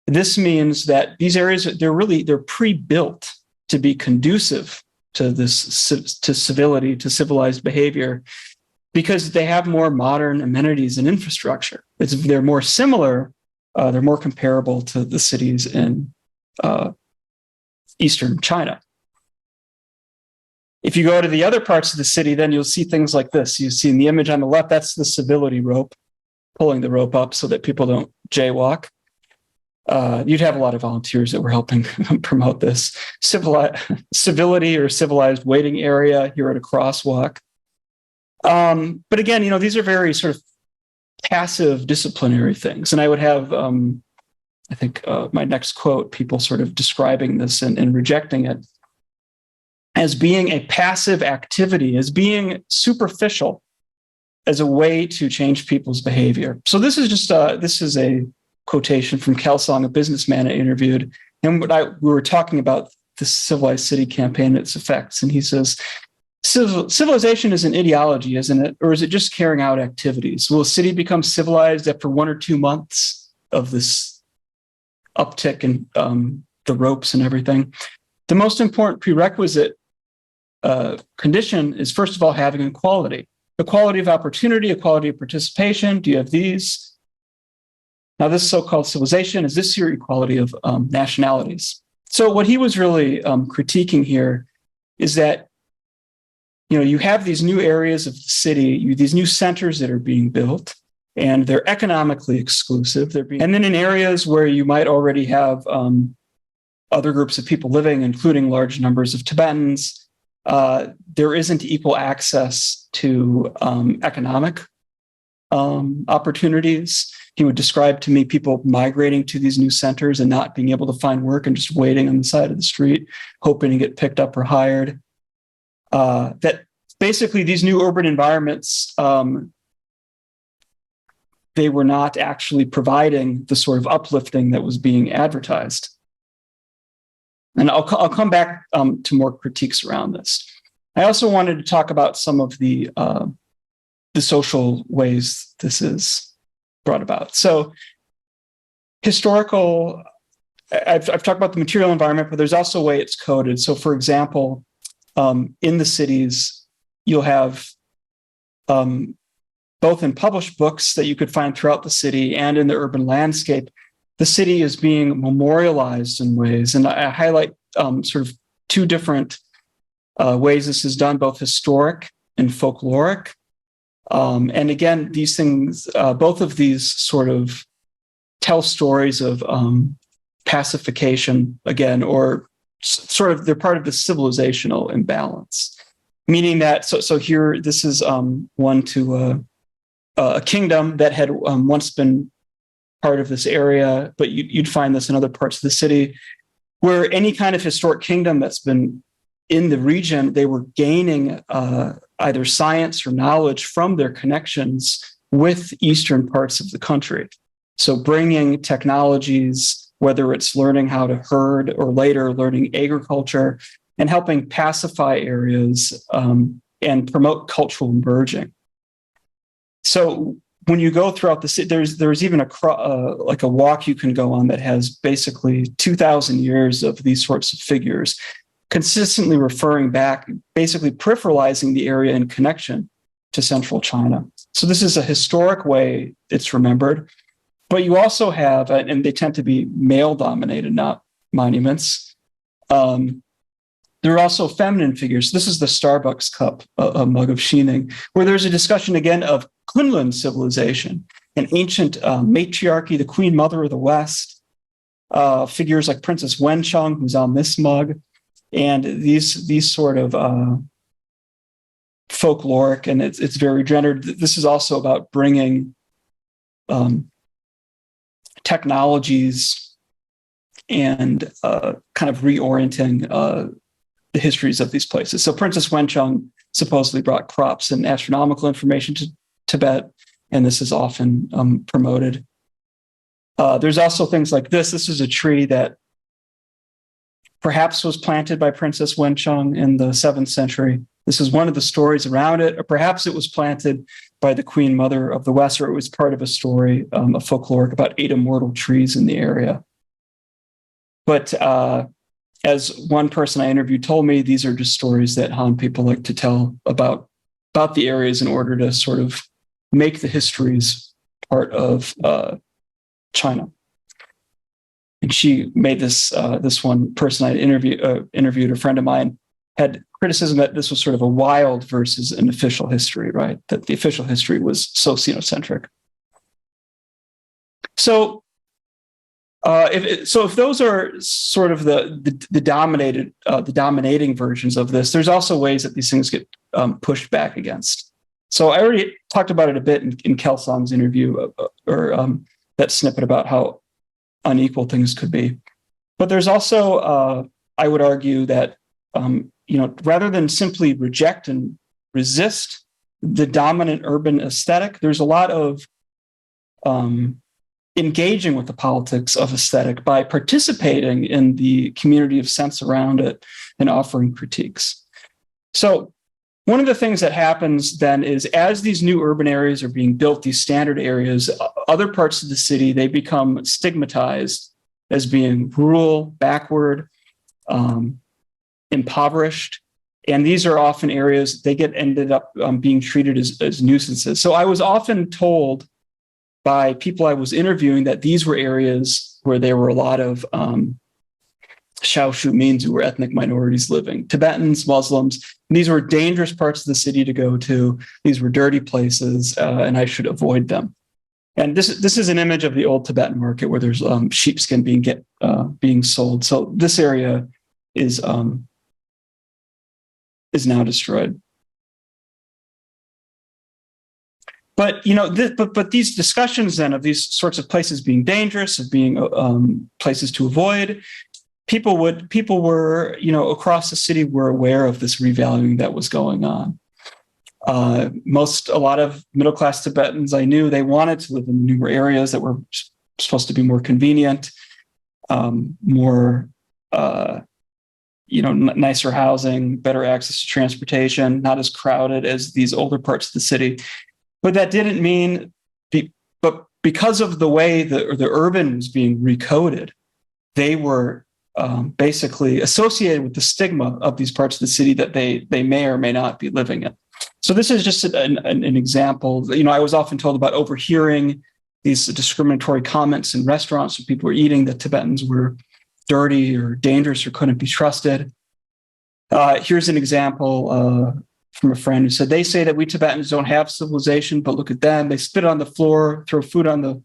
this means that these areas, they're pre-built to be conducive to to civility, to civilized behavior, because they have more modern amenities and infrastructure. They're more similar, they're more comparable to the cities in Eastern China. If you go to the other parts of the city, then you'll see things like this. You see in the image on the left, that's the civility rope, pulling the rope up so that people don't jaywalk. You'd have a lot of volunteers that were helping promote this. Civility or civilized waiting area here at a crosswalk. But again, these are very sort of passive disciplinary things. And I would have, I think my next quote, people sort of describing this and rejecting it as being a passive activity, as being superficial, as a way to change people's behavior. So this is just this is a quotation from Cal Song, a businessman I interviewed, and we were talking about the Civilized City campaign and its effects, and he says, civilization is an ideology, isn't it? Or is it just carrying out activities? Will a city become civilized after 1 or 2 months of this uptick in the ropes and everything? The most important prerequisite condition is, first of all, having equality of opportunity, equality of participation. Do you have these? Now, this so-called civilization, is this your equality of nationalities? So what he was really critiquing here is that, you have these new areas of the city, these new centers that are being built, and they're economically exclusive. And then in areas where you might already have other groups of people living, including large numbers of Tibetans, there isn't equal access to economic opportunities. He would describe to me people migrating to these new centers and not being able to find work and just waiting on the side of the street, hoping to get picked up or hired. That basically these new urban environments, they were not actually providing the sort of uplifting that was being advertised. And I'll come back to more critiques around this. I also wanted to talk about some of the social ways this is brought about. So historical, I've talked about the material environment, but there's also a way it's coded. So for example, in the cities, you'll have both in published books that you could find throughout the city and in the urban landscape, the city is being memorialized in ways. And I highlight sort of 2 different ways this is done, both historic and folkloric. And again, these things, both of these sort of tell stories of pacification, again, or sort of they're part of the civilizational imbalance. Meaning that, so here, this is one to a kingdom that had once been part of this area, but you'd find this in other parts of the city, where any kind of historic kingdom that's been in the region, they were gaining either science or knowledge from their connections with eastern parts of the country. So bringing technologies, whether it's learning how to herd or later learning agriculture, and helping pacify areas and promote cultural merging. So when you go throughout the city, there's even like a walk you can go on that has basically 2,000 years of these sorts of figures, consistently referring back, basically peripheralizing the area in connection to central China. So this is a historic way it's remembered. But you also have, and they tend to be male-dominated, not monuments. There are also feminine figures. This is the Starbucks cup, a mug of Xining, where there's a discussion again of Kunlun civilization, an ancient matriarchy, the Queen Mother of the West, figures like Princess Wencheng, who's on this mug, and these sort of folkloric, and it's very gendered. This is also about bringing technologies and kind of reorienting the histories of these places. So Princess Wencheng supposedly brought crops and astronomical information to Tibet, and this is often promoted. There's also things like this. This is a tree that perhaps was planted by Princess Wencheng in the 7th century. This is one of the stories around it, or perhaps it was planted by the Queen Mother of the West, or it was part of a story, a folkloric about 8 immortal trees in the area. But as one person I interviewed told me, these are just stories that Han people like to tell about the areas in order to sort of make the histories part of China. And she made this one person I interviewed, a friend of mine, had criticism that this was sort of a wild versus an official history, right? That the official history was so xenocentric. So if those are sort of the dominating versions of this, there's also ways that these things get pushed back against. So I already talked about it a bit in Kelsang's interview, or that snippet about how unequal things could be. But there's also, I would argue that rather than simply reject and resist the dominant urban aesthetic, there's a lot of engaging with the politics of aesthetic by participating in the community of sense around it and offering critiques. So one of the things that happens then is, as these new urban areas are being built, these standard areas, other parts of the city, they become stigmatized as being rural, backward, impoverished. And these are often areas they ended up being treated as nuisances. So I was often told by people I was interviewing that these were areas where there were a lot of Xiaoshu who were ethnic minorities living, Tibetans, Muslims. And these were dangerous parts of the city to go to. These were dirty places, and I should avoid them. And this is an image of the old Tibetan market where there's sheepskin being sold. So this area is now destroyed. But but these discussions then of these sorts of places being dangerous, of being places to avoid, people were across the city were aware of this revaluing that was going on. A lot of middle class Tibetans I knew, they wanted to live in newer areas that were supposed to be more convenient, more nicer housing, better access to transportation, not as crowded as these older parts of the city. But that didn't mean, but because of the way the urban was being recoded, they were basically associated with the stigma of these parts of the city that they may or may not be living in. So this is just an example. I was often told about overhearing these discriminatory comments in restaurants when people were eating that Tibetans were dirty or dangerous or couldn't be trusted. Here's an example from a friend who said, they say that we Tibetans don't have civilization, but look at them. They spit on the floor, spit on the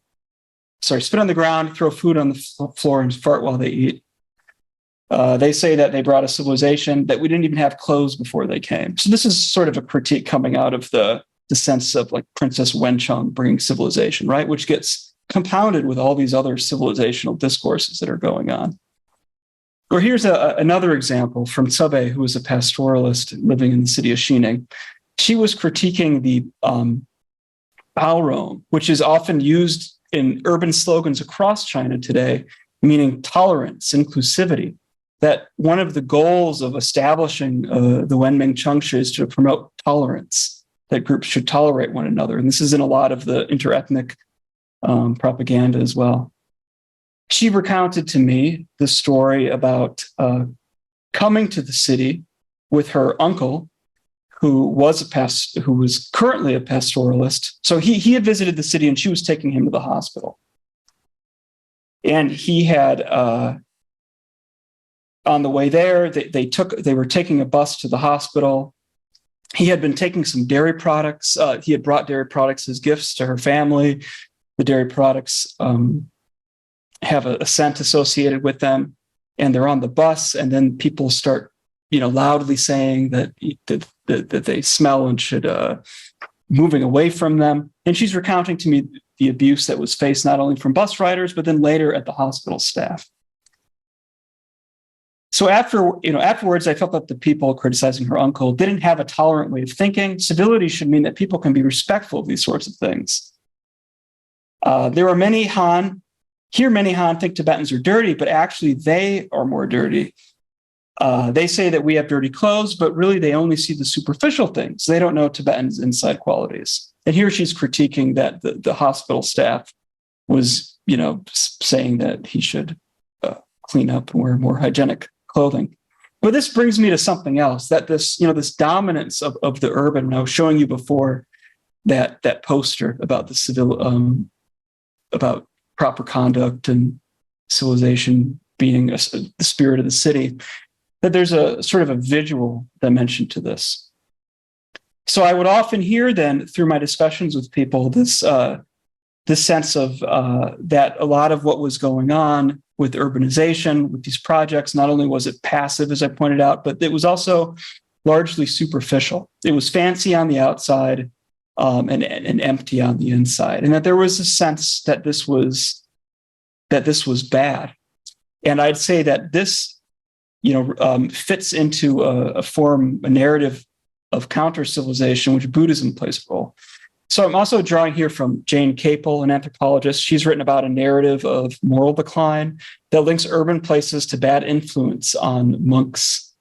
ground, throw food on the floor and fart while they eat. They say that they brought a civilization, that we didn't even have clothes before they came. So this is sort of a critique coming out of the sense of like Princess Wencheng bringing civilization, right? Which gets compounded with all these other civilizational discourses that are going on. Or here's another example from Tsebe, who was a pastoralist living in the city of Xining. She was critiquing the Baorong, which is often used in urban slogans across China today, meaning tolerance, inclusivity. That one of the goals of establishing the Wenming Chengshi is to promote tolerance, that groups should tolerate one another. And this is in a lot of the interethnic propaganda as well. She recounted to me the story about coming to the city with her uncle, who was currently a pastoralist. So he had visited the city and she was taking him to the hospital. And he had, on the way there, they were taking a bus to the hospital. He had been taking some dairy products. He had brought dairy products as gifts to her family. The dairy products have a scent associated with them, and they're on the bus. And then people start, loudly saying that they smell and should moving away from them. And she's recounting to me the abuse that was faced not only from bus riders, but then later at the hospital staff. So afterwards, I felt that the people criticizing her uncle didn't have a tolerant way of thinking. Civility should mean that people can be respectful of these sorts of things. There are many Han think Tibetans are dirty, but actually they are more dirty. They say that we have dirty clothes, but really they only see the superficial things. They don't know Tibetans' inside qualities. And here she's critiquing that the hospital staff was, saying that he should clean up and wear more hygienic clothing. But this brings me to something else, that this dominance of the urban. And I was showing you before that poster about the civil, about proper conduct and civilization being the spirit of the city. that there's a sort of a visual dimension to this. So I would often hear then through my discussions with people this sense of that a lot of what was going on with urbanization, with these projects, not only was it passive, as I pointed out, but it was also largely superficial. It was fancy on the outside and empty on the inside, and that there was a sense that this was bad. And I'd say that this, fits into a narrative of counter-civilization, which Buddhism plays a role. So I'm also drawing here from Jane Capel, an anthropologist. She's written about a narrative of moral decline that links urban places to bad influence on monks'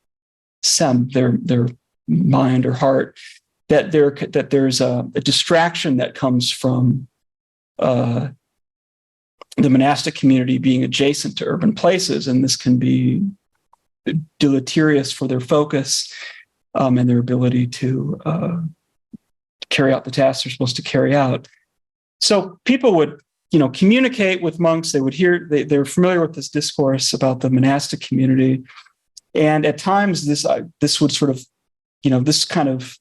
sem, their mind or heart. That there's a distraction that comes from the monastic community being adjacent to urban places, and this can be deleterious for their focus and their ability to carry out the tasks they're supposed to carry out. So people would, communicate with monks. They would hear, they're familiar with this discourse about the monastic community. And at times this would sort of, this kind of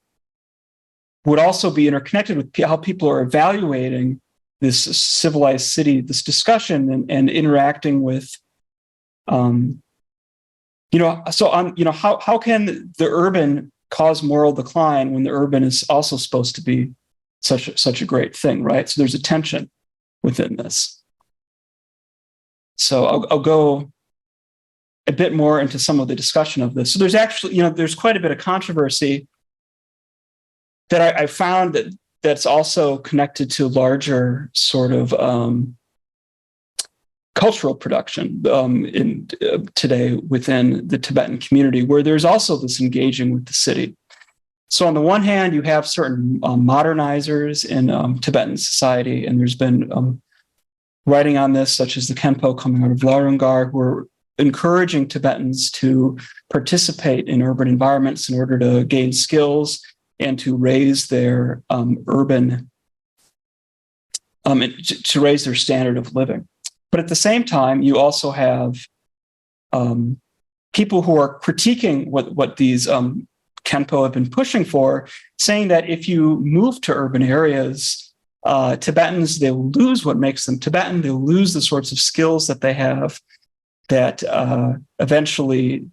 would also be interconnected with how people are evaluating this civilized city, this discussion and interacting with, how can the urban cause moral decline when the urban is also supposed to be such a great thing, right? So there's a tension within this. So I'll go a bit more into some of the discussion of this. So there's actually, there's quite a bit of controversy that I found that's also connected to larger sort of cultural production today within the Tibetan community, where there's also this engaging with the city. So on the one hand, you have certain modernizers in Tibetan society, and there's been writing on this, such as the Khenpo coming out of Varungar, who are encouraging Tibetans to participate in urban environments in order to gain skills and to raise their to raise their standard of living. But at the same time, you also have people who are critiquing what these Khenpo have been pushing for, saying that if you move to urban areas, Tibetans, they'll lose what makes them Tibetan. They'll lose the sorts of skills that they have, that eventually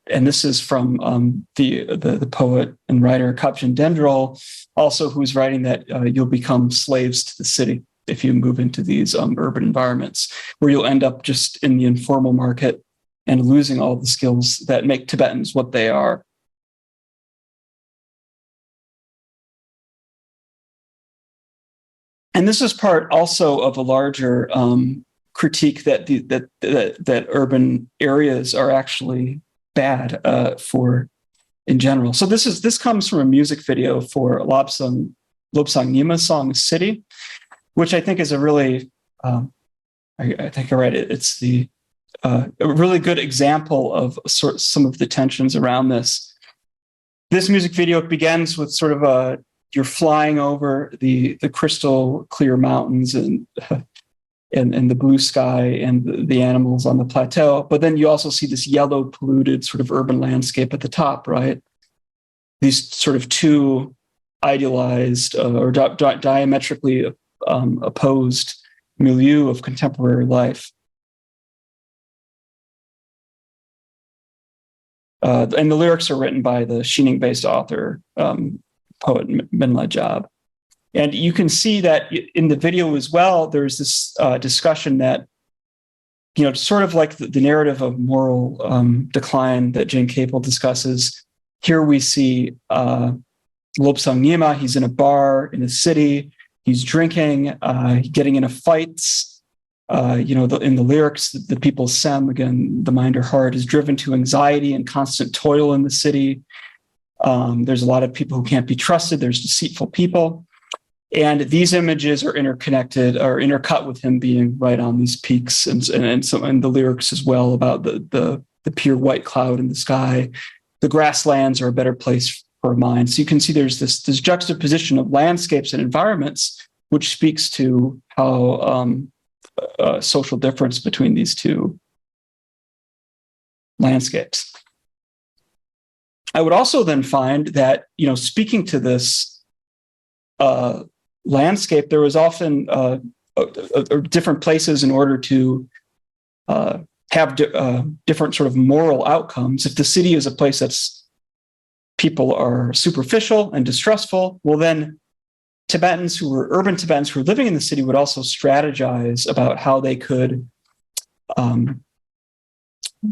and this is from the poet and writer Kapchen Dendrol, also, who's writing that you'll become slaves to the city if you move into these urban environments, where you'll end up just in the informal market and losing all the skills that make Tibetans what they are. And this is part also of a larger critique that urban areas are actually bad in general. So this comes from a music video for Lobsang Nyima song "City," which I think is a really, I think I read it. It's a really good example of some of the tensions around this. This music video begins with sort of you're flying over the crystal clear mountains and the blue sky and the animals on the plateau. But then you also see this yellow polluted sort of urban landscape at the top, right? These sort of two idealized or diametrically opposed milieu of contemporary life. And the lyrics are written by the Xining-based author, poet Minla Jab. And you can see that in the video as well, there's this discussion that, sort of like the narrative of moral decline that Jane Capel discusses. Here we see Lobsang Nyima. He's in a bar in a city. He's drinking, getting into fights. In the lyrics, the people's sem, again, the mind or heart, is driven to anxiety and constant toil in the city. There's a lot of people who can't be trusted. There's deceitful people. And these images are interconnected or intercut with him being right on these peaks, and the lyrics as well about the pure white cloud in the sky. The grasslands are a better place for a mind. So you can see there's this juxtaposition of landscapes and environments, which speaks to how social difference between these two landscapes. I would also then find that, speaking to this landscape, there was often different places in order to have different sort of moral outcomes. If the city is a place that's people are superficial and distrustful, well, then urban Tibetans who were living in the city would also strategize about how they could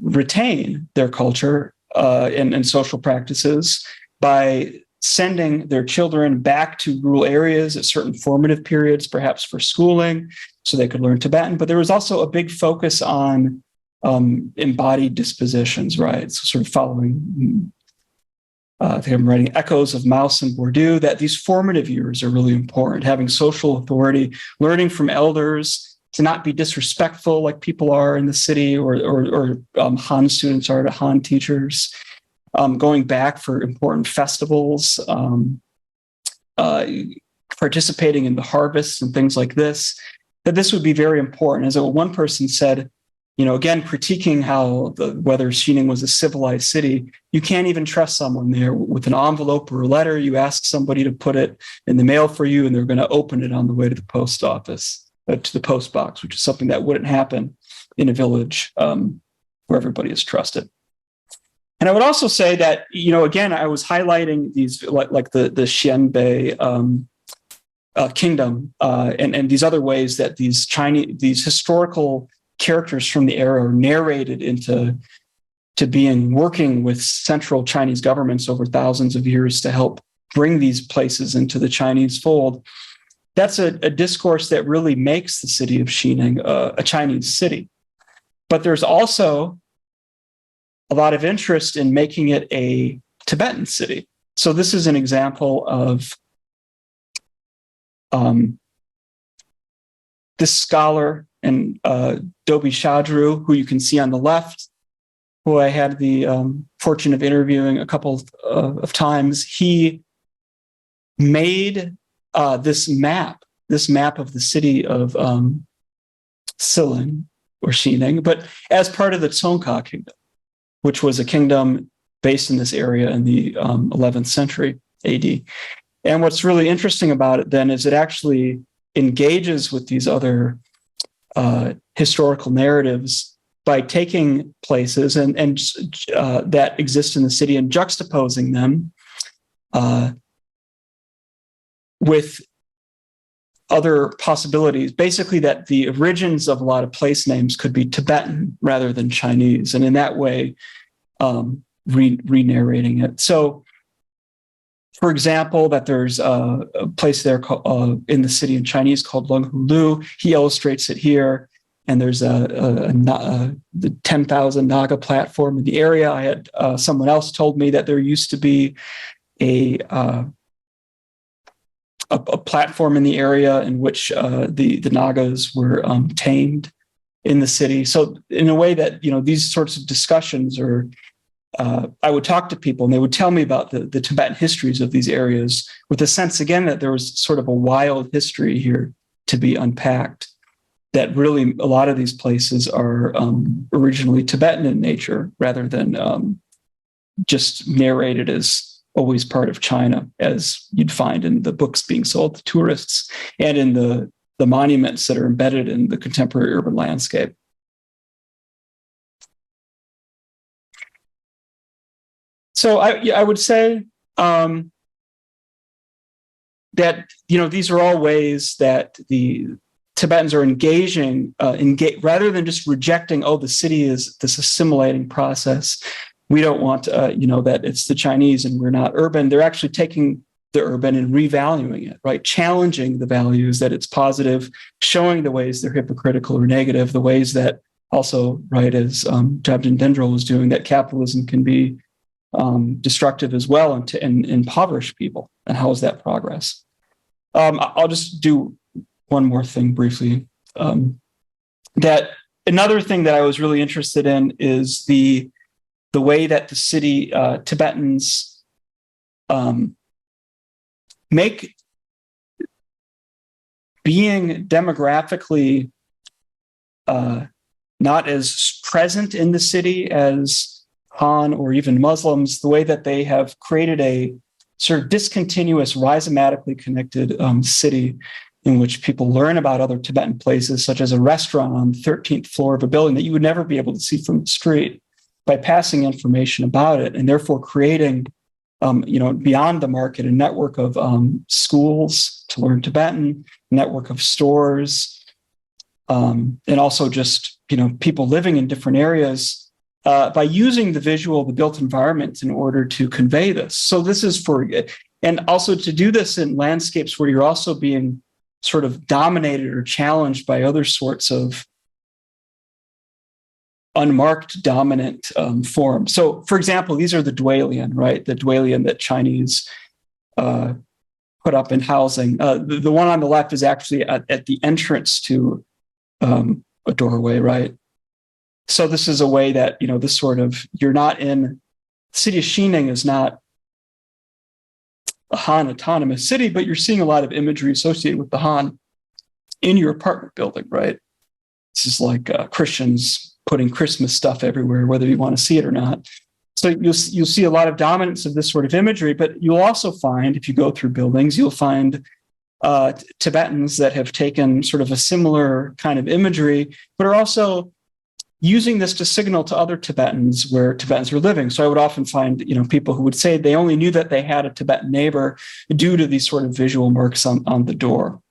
retain their culture and social practices by sending their children back to rural areas at certain formative periods, perhaps for schooling, so they could learn Tibetan. But there was also a big focus on embodied dispositions, right? So sort of following, I think I'm writing Echoes of Mouse and Bourdieu, that these formative years are really important, having social authority, learning from elders, to not be disrespectful like people are in the city or Han students are to Han teachers, going back for important festivals, participating in the harvests and things like this, that this would be very important. As one person said, again, critiquing whether Xining was a civilized city, you can't even trust someone there with an envelope or a letter. You ask somebody to put it in the mail for you, and they're going to open it on the way to the post office, to the post box, which is something that wouldn't happen in a village where everybody is trusted. And I would also say that, again, I was highlighting these like the Xianbei kingdom and these other ways that these historical characters from the era are narrated into being working with central Chinese governments over thousands of years to help bring these places into the Chinese fold. That's a discourse that really makes the city of Xining a Chinese city. But there's also a lot of interest in making it a Tibetan city. So this is an example of this scholar and Dobi Shadru, who you can see on the left, who I had the fortune of interviewing a couple of times. He made this map of the city of Siling or Xining, but as part of the Tsongkha kingdom, which was a kingdom based in this area in the 11th century AD. And what's really interesting about it then is it actually engages with these other historical narratives by taking places and that exist in the city and juxtaposing them with other possibilities, basically that the origins of a lot of place names could be Tibetan rather than Chinese, and in that way, re-narrating it. So, for example, that there's a place there in the city in Chinese called Lenghulu. He illustrates it here, and there's the 10,000 Naga platform in the area. I had someone else told me that there used to be a platform in the area in which the Nagas were tamed in the city. So in a way that, these sorts of discussions are, I would talk to people and they would tell me about the Tibetan histories of these areas with a sense, again, that there was sort of a wild history here to be unpacked, that really a lot of these places are originally Tibetan in nature rather than just narrated as always part of China, as you'd find in the books being sold to tourists and in the monuments that are embedded in the contemporary urban landscape. So I would say that, these are all ways that the Tibetans are engaging, rather than just rejecting, the city is this assimilating process. We don't want, that it's the Chinese and we're not urban. They're actually taking the urban and revaluing it, right? Challenging the values that it's positive, showing the ways they're hypocritical or negative, the ways that also, right, as Jabden Dendral was doing, that capitalism can be destructive as well and to impoverish people. And how is that progress? I'll just do one more thing briefly. That another thing that I was really interested in is the way that the city Tibetans make being demographically not as present in the city as Han or even Muslims, the way that they have created a sort of discontinuous, rhizomatically connected city in which people learn about other Tibetan places, such as a restaurant on the 13th floor of a building that you would never be able to see from the street, by passing information about it, and therefore creating, beyond the market, a network of schools to learn Tibetan, network of stores, and also just, people living in different areas by using the visual, the built environment in order to convey this. So this is and also to do this in landscapes where you're also being sort of dominated or challenged by other sorts of unmarked dominant forms. So, for example, these are the Dwalian, right? The Dwalian that Chinese put up in housing. The one on the left is actually at the entrance to a doorway, right? So this is a way that, this sort of, you're not in, the city of Xining is not a Han autonomous city, but you're seeing a lot of imagery associated with the Han in your apartment building, right? This is like Christians putting Christmas stuff everywhere, whether you want to see it or not. So you'll see a lot of dominance of this sort of imagery, but you'll also find, if you go through buildings, you'll find Tibetans that have taken sort of a similar kind of imagery, but are also using this to signal to other Tibetans where Tibetans were living. So I would often find, people who would say they only knew that they had a Tibetan neighbor due to these sort of visual marks on the door.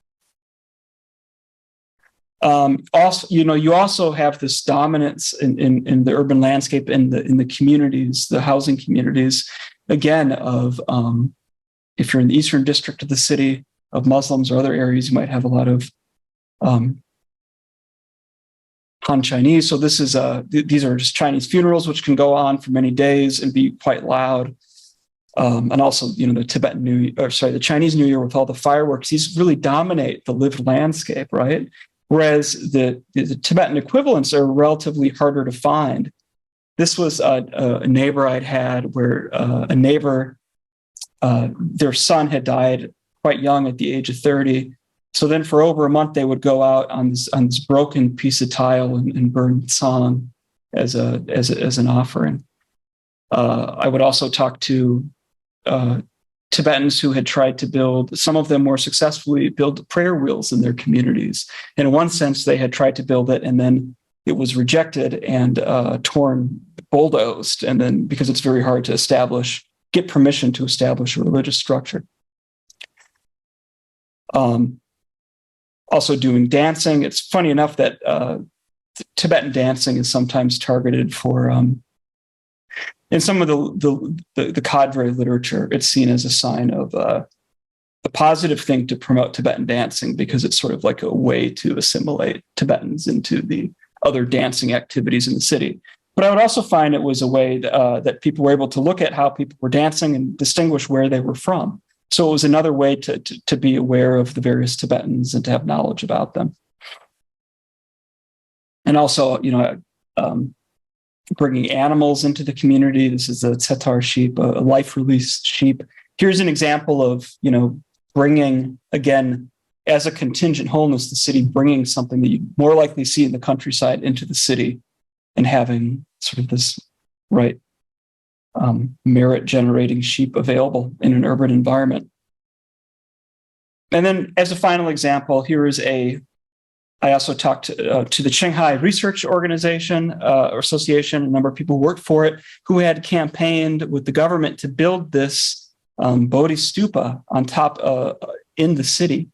Also, you also have this dominance in the urban landscape, in the communities, the housing communities, again, of if you're in the eastern district of the city, of Muslims or other areas, you might have a lot of Han Chinese. So this is these are just Chinese funerals, which can go on for many days and be quite loud. And also, the Chinese New Year with all the fireworks, these really dominate the lived landscape, right? Whereas the Tibetan equivalents are relatively harder to find. This was a neighbor I'd had where a neighbor, their son had died quite young at the age of 30. So then for over a month, they would go out on this broken piece of tile and burn song as an offering. I would also talk to Tibetans who had tried to build, some of them more successfully, build prayer wheels in their communities. And in one sense, they had tried to build it, and then it was rejected and bulldozed. And then because it's very hard to get permission to establish a religious structure. Also doing dancing. It's funny enough that Tibetan dancing is sometimes targeted for, in some of the cadre literature, it's seen as a sign of a positive thing to promote Tibetan dancing because it's sort of like a way to assimilate Tibetans into the other dancing activities in the city. But I would also find it was a way that people were able to look at how people were dancing and distinguish where they were from. So it was another way to be aware of the various Tibetans and to have knowledge about them. And also, bringing animals into the community. This is a Tsetar sheep, a life-released sheep. Here's an example of, bringing, again, as a contingent wholeness, the city bringing something that you more likely see in the countryside into the city and having sort of this, right, merit-generating sheep available in an urban environment. And then as a final example, here is I also talked to the Qinghai Research Organization or Association, a number of people who worked for it, who had campaigned with the government to build this Bodhi stupa on top in the city,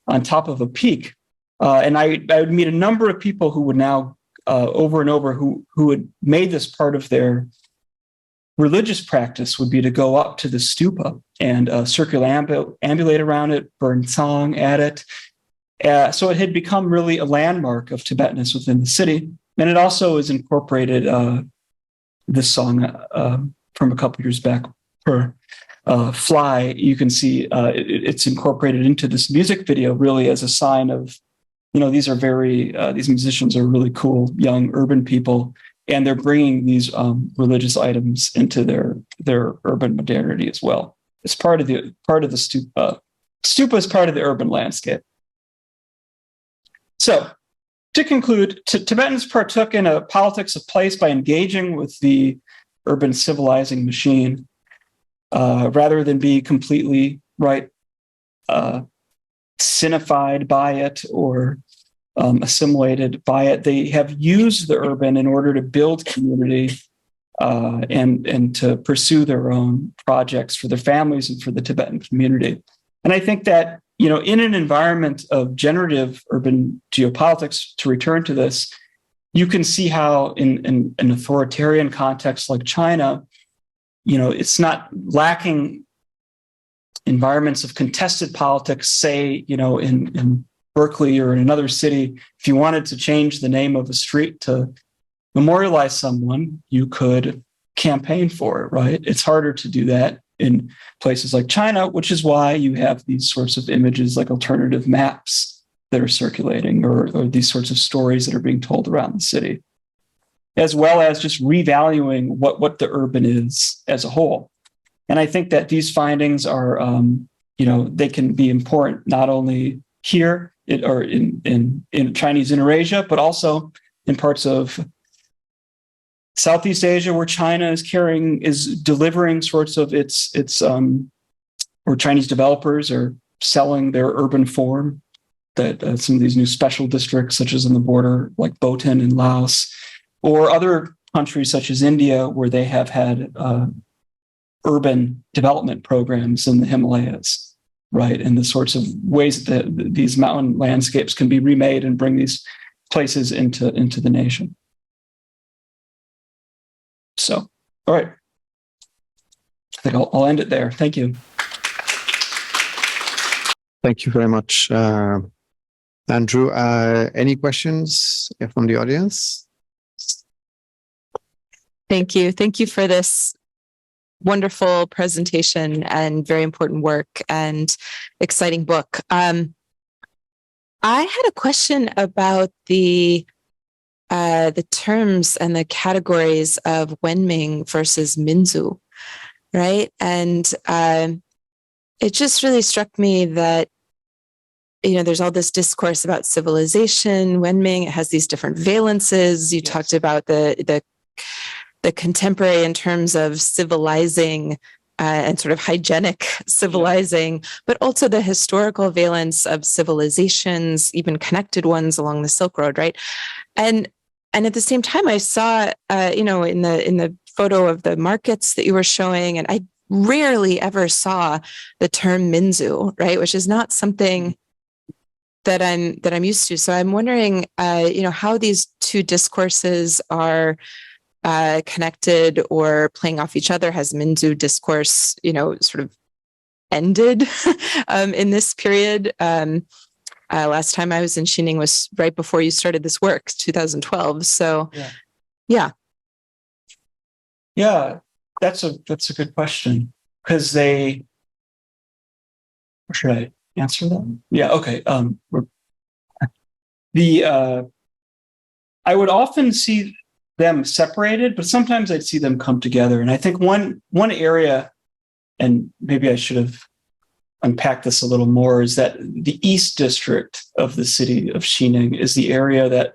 on top of a peak. And I would meet a number of people who would now, over and over, who had made this part of their religious practice would be to go up to the stupa and circumambulate around it, burn song at it. So it had become really a landmark of Tibetanness within the city. And it also is incorporated, this song from a couple years back, Fly, you can see it's incorporated into this music video really as a sign of, these musicians are really cool, young urban people, and they're bringing these religious items into their urban modernity as well. It's part of the stupa. Stupa is part of the urban landscape. So, to conclude, Tibetans partook in a politics of place by engaging with the urban civilizing machine, rather than be completely cinified by it or assimilated by it. They have used the urban in order to build community and to pursue their own projects for their families and for the Tibetan community. And I think that, in an environment of generative urban geopolitics, to return to this, you can see how in an authoritarian context like China, it's not lacking environments of contested politics, say, in Berkeley or in another city. If you wanted to change the name of a street to memorialize someone, you could campaign for it, right? It's harder to do that in places like China, which is why you have these sorts of images like alternative maps that are circulating, or these sorts of stories that are being told around the city, as well as just revaluing what the urban is as a whole. And I think that these findings are, they can be important not only here or in Chinese Inner-Asia, but also in parts of Southeast Asia, where China is delivering sorts of its or Chinese developers are selling their urban form, that some of these new special districts, such as in the border, like Bhutan and Laos, or other countries such as India, where they have had urban development programs in the Himalayas, right? And the sorts of ways that these mountain landscapes can be remade and bring these places into the nation. So, all right. I think I'll end it there. Thank you. Thank you very much, Andrew. Any questions from the audience? Thank you. Thank you for this wonderful presentation and very important work and exciting book. I had a question about the terms and the categories of Wenming versus Minzu, right? And it just really struck me that, there's all this discourse about civilization. Wenming, it has these different valences. You talked about the contemporary in terms of civilizing and sort of hygienic civilizing, but also the historical valence of civilizations, even connected ones along the Silk Road, right? And at the same time, I saw, in the photo of the markets that you were showing, and I rarely ever saw the term Minzu, right, which is not something that I'm used to. So I'm wondering, how these two discourses are connected or playing off each other. Has Minzu discourse, sort of ended in this period? Last time I was in Xining was right before you started this work, 2012. So, yeah. That's a good question, because should I answer them? Yeah. Okay. I would often see them separated, but sometimes I'd see them come together. And I think one area, and maybe I should have unpacked this a little more, is that the East District of the city of Xining is the area that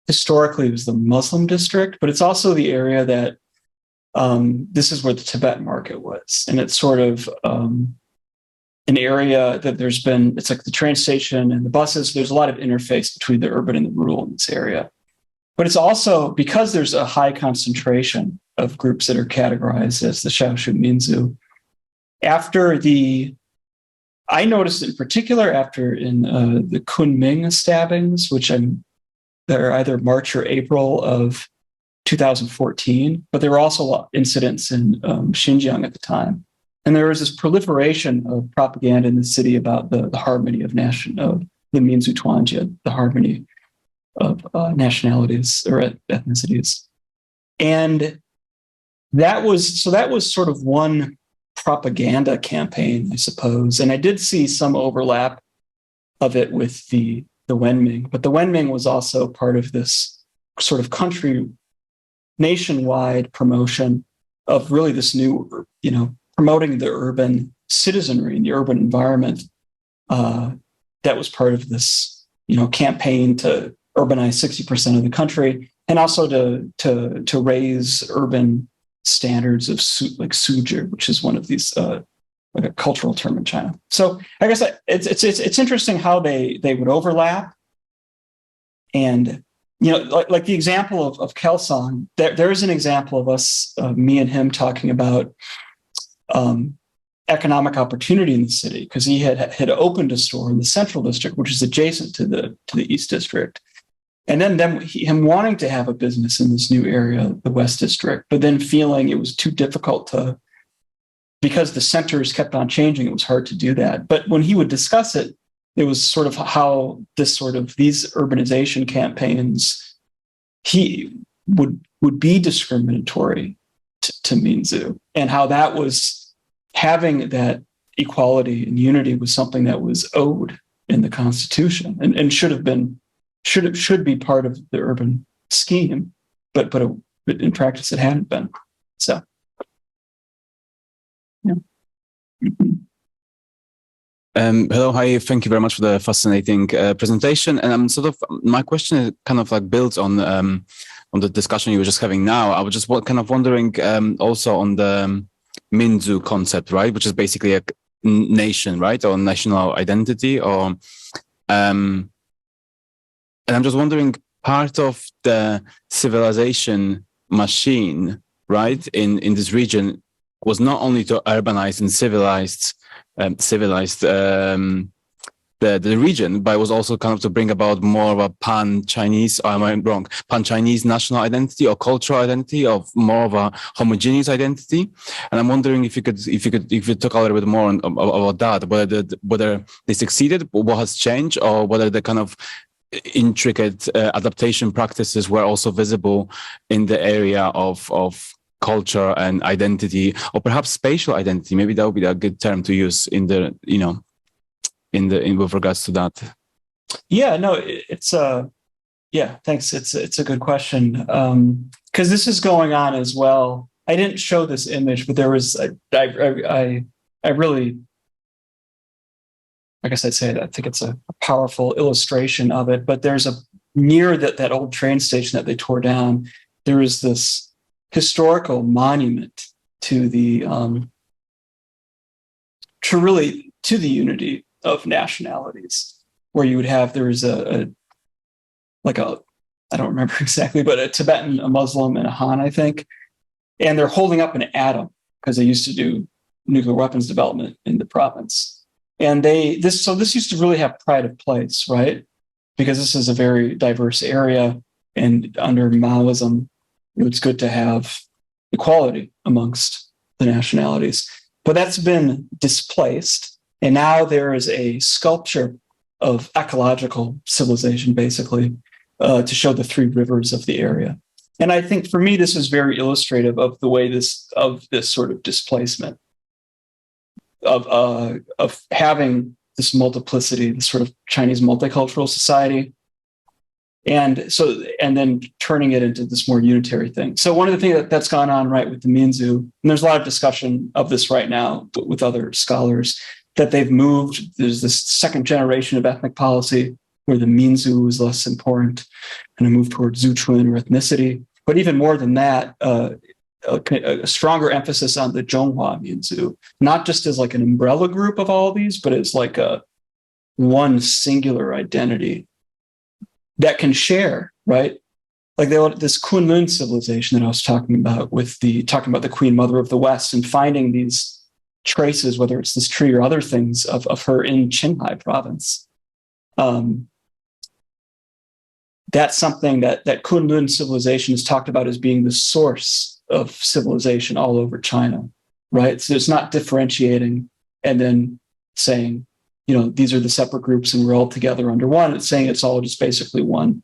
historically was the Muslim district, but it's also the area that this is where the Tibet market was. And it's sort of an area that it's like the train station and the buses. There's a lot of interface between the urban and the rural in this area. But it's also because there's a high concentration of groups that are categorized as the Shaoshu Minzu. I noticed in particular in the Kunming stabbings, which they're either March or April of 2014, but there were also incidents in Xinjiang at the time. And there was this proliferation of propaganda in the city about the harmony of the Minzu Tuanjia, the harmony of nationalities or ethnicities. And that was sort of one propaganda campaign, I suppose. And I did see some overlap of it with the Wenming, but the Wenming was also part of this sort of nationwide promotion of really this new, promoting the urban citizenry and the urban environment. That was part of this, campaign to urbanize 60% of the country, and also to raise urban standards of like suzhi, which is one of these like a cultural term in China. So I guess it's interesting how they would overlap. And like the example of Kelsang, there is an example of us, me and him, talking about economic opportunity in the city, because he had opened a store in the Central District, which is adjacent to the East District. And then him wanting to have a business in this new area, the West District, but then feeling it was too difficult because the centers kept on changing, it was hard to do that. But when he would discuss it, it was sort of how these urbanization campaigns, he would be discriminatory to Minzu, and how that was having that equality and unity was something that was owed in the Constitution and should be part of the urban scheme, but in practice it hadn't been. So, yeah. Hello, hi. Thank you very much for the fascinating presentation. And I'm my question kind of like builds on the discussion you were just having now. I was just kind of wondering also on the Minzu concept, right, which is basically a nation, right, or national identity, or and I'm just wondering, part of the civilization machine, right, in this region was not only to urbanize and civilize the region, but it was also kind of to bring about more of a pan-Chinese, or am I wrong, pan-Chinese national identity or cultural identity, of more of a homogeneous identity. And I'm wondering if you talk a little bit more about that, whether they succeeded, what has changed, or whether the kind of intricate adaptation practices were also visible in the area of culture and identity, or perhaps spatial identity. Maybe that would be a good term to use in with regards to that. Yeah, no, thanks. It's a good question. Because this is going on as well. I didn't show this image, but there was I really, I guess I'd say that I think it's a powerful illustration of it. But there's near that old train station that they tore down, there is this historical monument to the unity of nationalities, where you would have, there's I don't remember exactly, but a Tibetan, a Muslim, and a Han, I think, and they're holding up an atom because they used to do nuclear weapons development in the province, and this used to really have pride of place, right? Because this is a very diverse area, and under Maoism, it's good to have equality amongst the nationalities. But that's been displaced. And now there is a sculpture of ecological civilization, basically, to show the three rivers of the area. And I think for me, this is very illustrative of the way this sort of displacement of having this multiplicity, this sort of Chinese multicultural society, and then turning it into this more unitary thing. So one of the things that's gone on, right, with the Minzu, and there's a lot of discussion of this right now with other scholars, that they've moved, there's this second generation of ethnic policy where the Minzu is less important, and a move towards Zuchuan or ethnicity. But even more than that, a stronger emphasis on the Zhonghua Minzu, not just as like an umbrella group of all of these, but as like one singular identity that can share, right? Like this Kunlun civilization that I was talking about the Queen Mother of the West, and finding these traces, whether it's this tree or other things of her in Qinghai province. That's something that Kunlun civilization is talked about as being the source of civilization all over China, right? So it's not differentiating and then saying, these are the separate groups and we're all together under one. It's saying it's all just basically one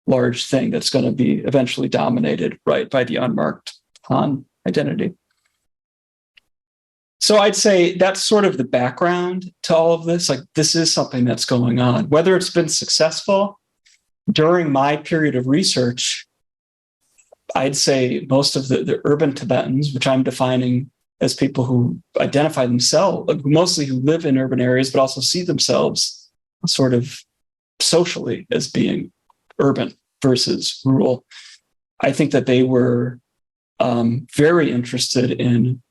large thing that's going to be eventually dominated, right, by the unmarked Han identity. So I'd say that's sort of the background to all of this. Like, this is something that's going on. Whether it's been successful, during my period of research, I'd say most of the urban Tibetans, which I'm defining as people who identify themselves, like mostly who live in urban areas, but also see themselves sort of socially as being urban versus rural. I think that they were very interested in,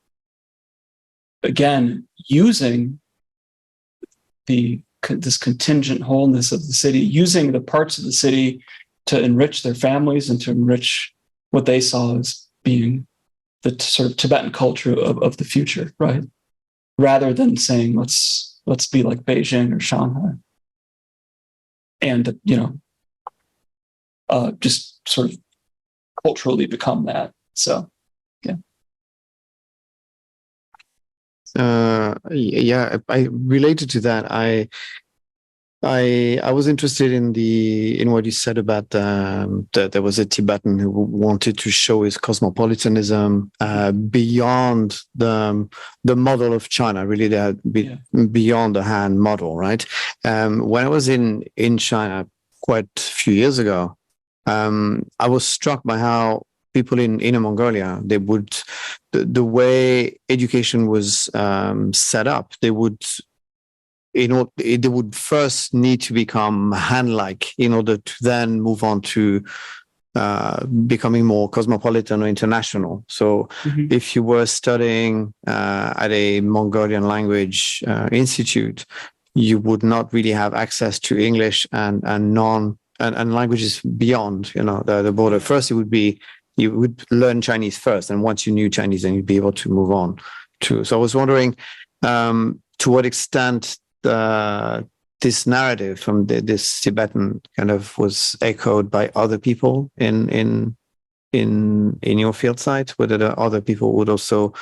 again, using this contingent wholeness of the city, using the parts of the city to enrich their families and to enrich what they saw as being the sort of Tibetan culture of the future, right? Rather than saying, let's be like Beijing or Shanghai. And, just sort of culturally become that. So, yeah. I related to that. I was interested in what you said about that there was a Tibetan who wanted to show his cosmopolitanism beyond the model of China, really beyond the Han model, right? When I was in China quite a few years ago, I was struck by how people in Inner Mongolia, they would, the way education was set up, they would first need to become Han-like in order to then move on to becoming more cosmopolitan or international. So if you were studying at a Mongolian language institute, you would not really have access to English and languages beyond, the border. First, you would learn Chinese first, and once you knew Chinese, then you'd be able to move on to. So I was wondering to what extent this narrative from this Tibetan kind of was echoed by other people in your field site, whether the other people would also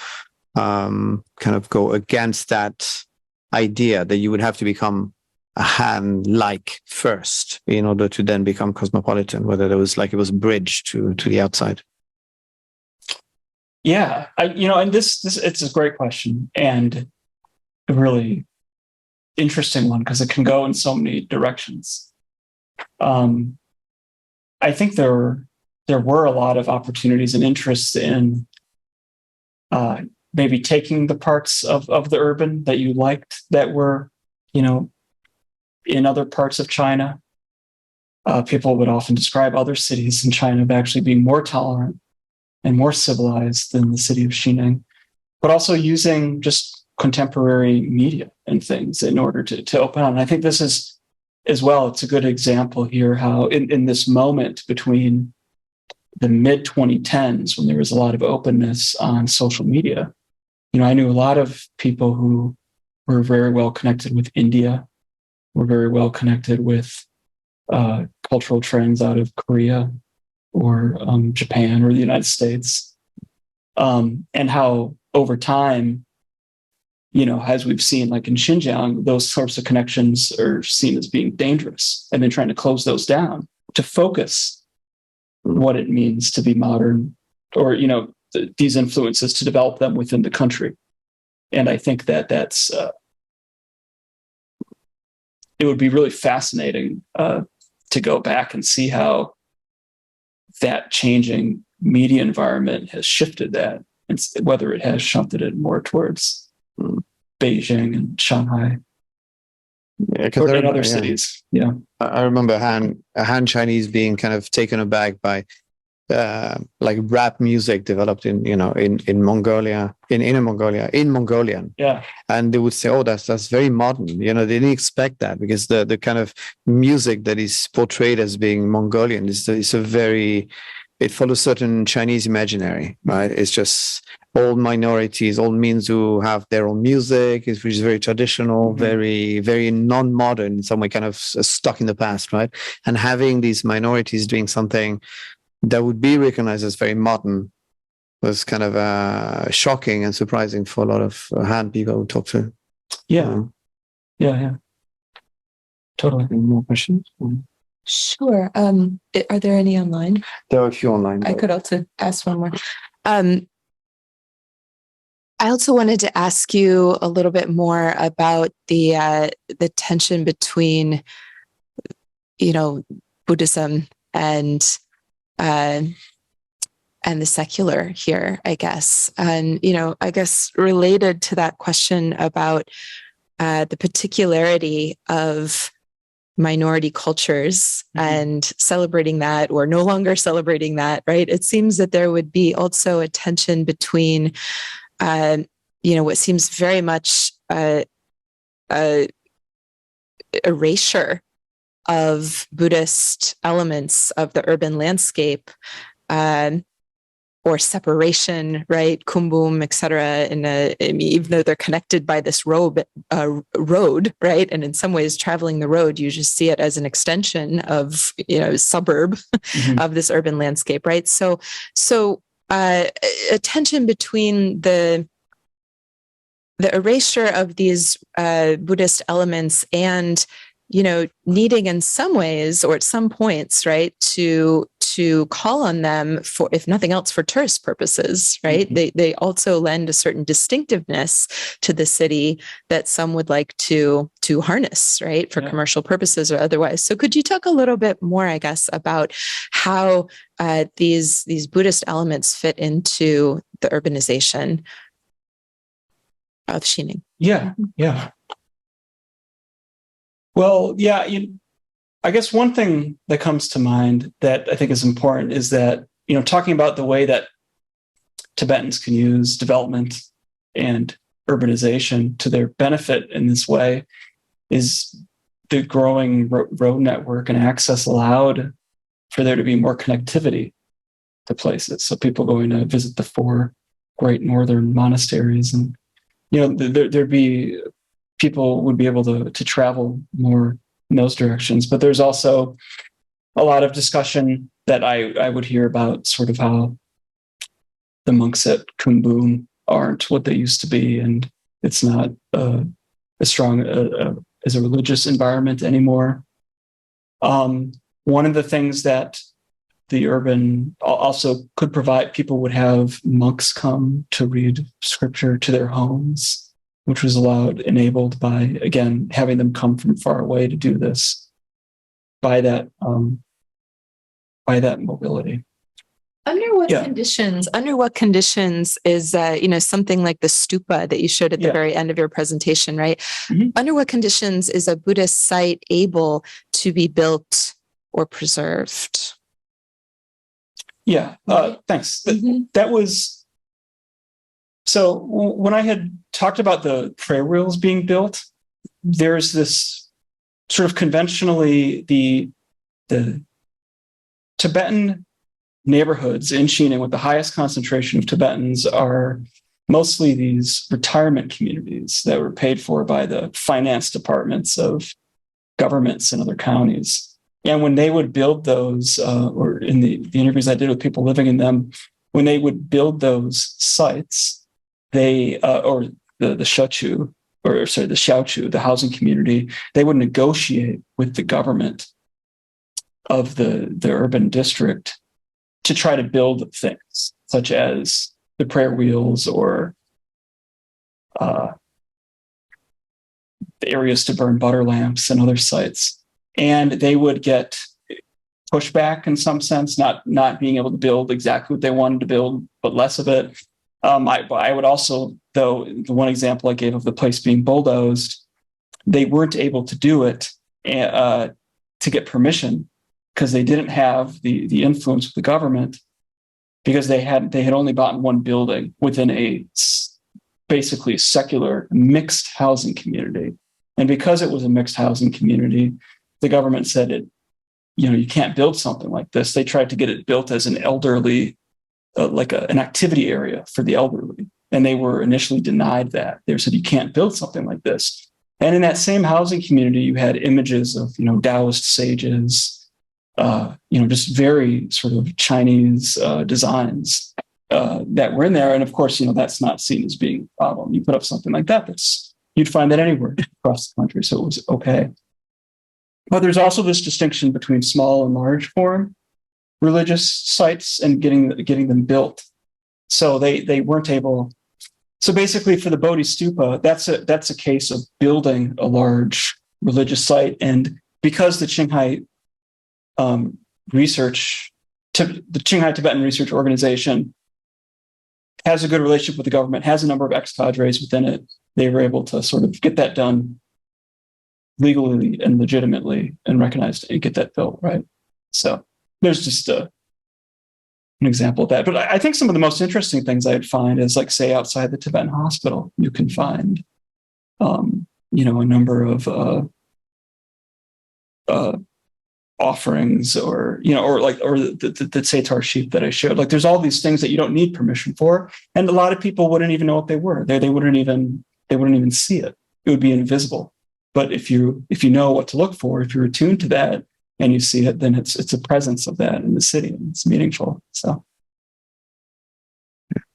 kind of go against that idea that you would have to become a Han-like first in order to then become cosmopolitan, whether there was it was a bridge to the outside. Yeah, and this it's a great question and a really interesting one because it can go in so many directions. I think there were a lot of opportunities and interests in maybe taking the parts of the urban that you liked that were, in other parts of China. People would often describe other cities in China as actually being more tolerant and more civilized than the city of Xining, but also using just contemporary media and things in order to open up. And I think this is, as well, it's a good example here how in this moment between the mid-2010s, when there was a lot of openness on social media, I knew a lot of people who were very well connected with India, were very well connected with cultural trends out of Korea or Japan or the United States, and how over time, as we've seen, like in Xinjiang, those sorts of connections are seen as being dangerous, and then trying to close those down to focus what it means to be modern, or these influences to develop them within the country. And I think that's it would be really fascinating to go back and see how that changing media environment has shifted that, and whether it has shifted it more towards Beijing and Shanghai, or in other cities. Yeah, I remember Han Chinese being kind of taken aback by rap music developed in Mongolia, in Inner Mongolia, in Mongolian. Yeah, and they would say, "Oh, that's very modern." They didn't expect that because the kind of music that is portrayed as being Mongolian is it follows certain Chinese imaginary, right? It's just all minorities, all Minzu have their own music, which is very traditional, very, very non-modern in some way, kind of stuck in the past, right? And having these minorities doing something that would be recognized as very modern was kind of shocking and surprising for a lot of Han people who talk to. Yeah. Totally. Any more questions? Sure. Are there any online? There are a few online. I could also ask one more. I also wanted to ask you a little bit more about the tension between, Buddhism and the secular here, I guess. And, I guess related to that question about the particularity of minority cultures and celebrating that or no longer celebrating that, right? It seems that there would be also a tension between, what seems very much a erasure of Buddhist elements of the urban landscape, or separation, right? Kumbum, et cetera. Even though they're connected by this road, right? And in some ways, traveling the road, you just see it as an extension of, suburb of this urban landscape, right? So a tension between the erasure of these Buddhist elements and, needing in some ways or at some points, right, to call on them for, if nothing else, for tourist purposes, right? They also lend a certain distinctiveness to the city that some would like to harness, right, for commercial purposes or otherwise. So could you talk a little bit more, I guess, about how these Buddhist elements fit into the urbanization of Xining? Yeah. Well, yeah, I guess one thing that comes to mind that I think is important is that, talking about the way that Tibetans can use development and urbanization to their benefit in this way is the growing road network and access allowed for there to be more connectivity to places. So people going to visit the 4 great northern monasteries, and, there'd be people would be able to travel more in those directions. But there's also a lot of discussion that I would hear about sort of how the monks at Kumbum aren't what they used to be, and it's not as strong as a religious environment anymore. One of the things that the urban also could provide, people would have monks come to read scripture to their homes, which was enabled by, again, having them come from far away to do this by that mobility. Under what conditions? Under what conditions is something like the stupa that you showed at the very end of your presentation, right? Under what conditions is a Buddhist site able to be built or preserved? Yeah, thanks. That was. So when I had talked about the prayer wheels being built, there's this sort of conventionally the Tibetan neighborhoods in Xining with the highest concentration of Tibetans are mostly these retirement communities that were paid for by the finance departments of governments in other counties. And when they would build those, or in the interviews I did with people living in them, when they would build those sites, they or the Xiaochu, the housing community, they would negotiate with the government of the urban district to try to build things such as the prayer wheels or the areas to burn butter lamps and other sites. And they would get pushback in some sense, not being able to build exactly what they wanted to build, but less of it. I would also, though, the one example I gave of the place being bulldozed, they weren't able to do it to get permission because they didn't have the influence of the government, because they had only bought one building within a basically secular mixed housing community. And because it was a mixed housing community, the government said you can't build something like this. They tried to get it built as an elderly, an activity area for the elderly. And they were initially denied that. They said, you can't build something like this. And in that same housing community, you had images of, Taoist sages, just very sort of Chinese designs that were in there. And of course, that's not seen as being a problem. You put up something like that, you'd find that anywhere across the country. So it was okay. But there's also this distinction between small and large form religious sites and getting them built. So they weren't able. So basically, for the Bodhi Stupa, that's a case of building a large religious site, and because the Qinghai the Qinghai Tibetan Research Organization has a good relationship with the government, has a number of ex-cadres within it, they were able to sort of get that done legally and legitimately and recognized and get that built, right? So there's just an example of that. But I think some of the most interesting things I'd find is, like, say, outside the Tibetan hospital, you can find, a number of offerings, or the Setar sheep that I showed. Like, there's all these things that you don't need permission for, and a lot of people wouldn't even know what they were. They wouldn't even see it. It would be invisible. But if you know what to look for, if you're attuned to that and you see it, then it's a presence of that in the city, and it's meaningful. So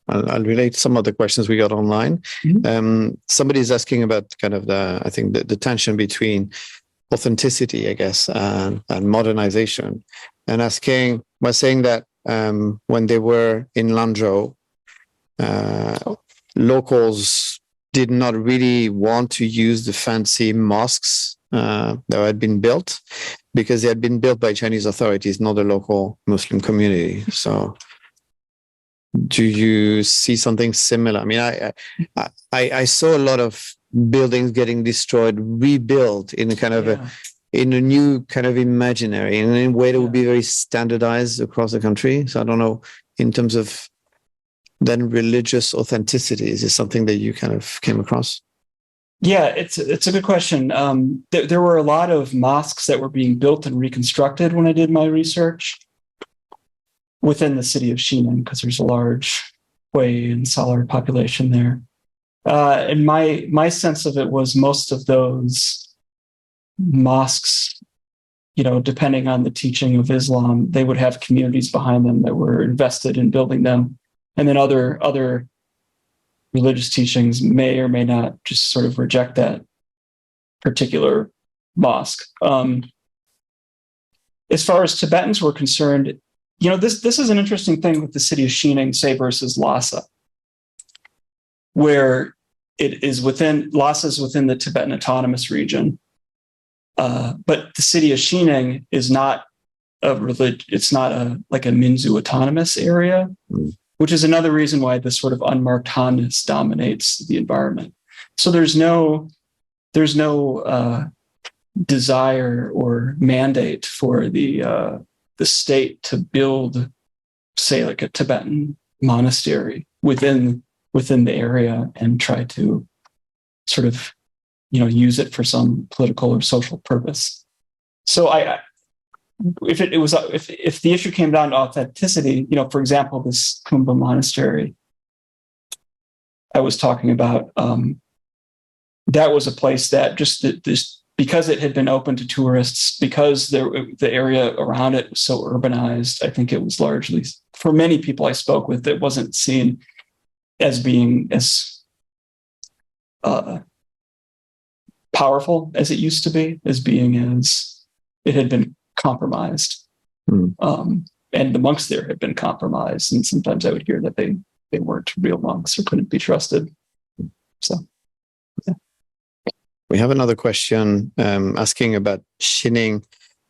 I'll relate some of the questions we got online. Somebody's asking about kind of the tension between authenticity, I guess, and modernization, and saying that when they were in Lanzhou, locals did not really want to use the fancy mosques that had been built, because they had been built by Chinese authorities, not the local Muslim community. So do you see something similar? I mean, I saw a lot of buildings getting destroyed, rebuilt in a kind of in a new kind of imaginary, in a way that would be very standardized across the country. So I don't know, in terms of then religious authenticity, is this something that you kind of came across? Yeah, it's a good question. There were a lot of mosques that were being built and reconstructed when I did my research within the city of Xining, because there's a large Hui and Salar population there. And my sense of it was, most of those mosques, depending on the teaching of Islam, they would have communities behind them that were invested in building them. And then other religious teachings may or may not just sort of reject that particular mosque. As far as Tibetans were concerned, this is an interesting thing with the city of Xining, say, versus Lhasa, where Lhasa is within the Tibetan Autonomous Region. But the city of Xining is not it's not like a Minzu autonomous area, which is another reason why this sort of unmarked Han-ness dominates the environment. So there's no desire or mandate for the state to build, say, like a Tibetan monastery within the area and try to sort of, use it for some political or social purpose. So if the issue came down to authenticity, for example, this Kumbha monastery I was talking about, that was a place that just because it had been open to tourists, because the area around it was so urbanized, I think it was largely, for many people I spoke with, it wasn't seen as being as powerful as it used to be, as being as it had been compromised. And the monks there had been compromised. And sometimes I would hear that they weren't real monks or couldn't be trusted. So, yeah. We have another question asking about Xining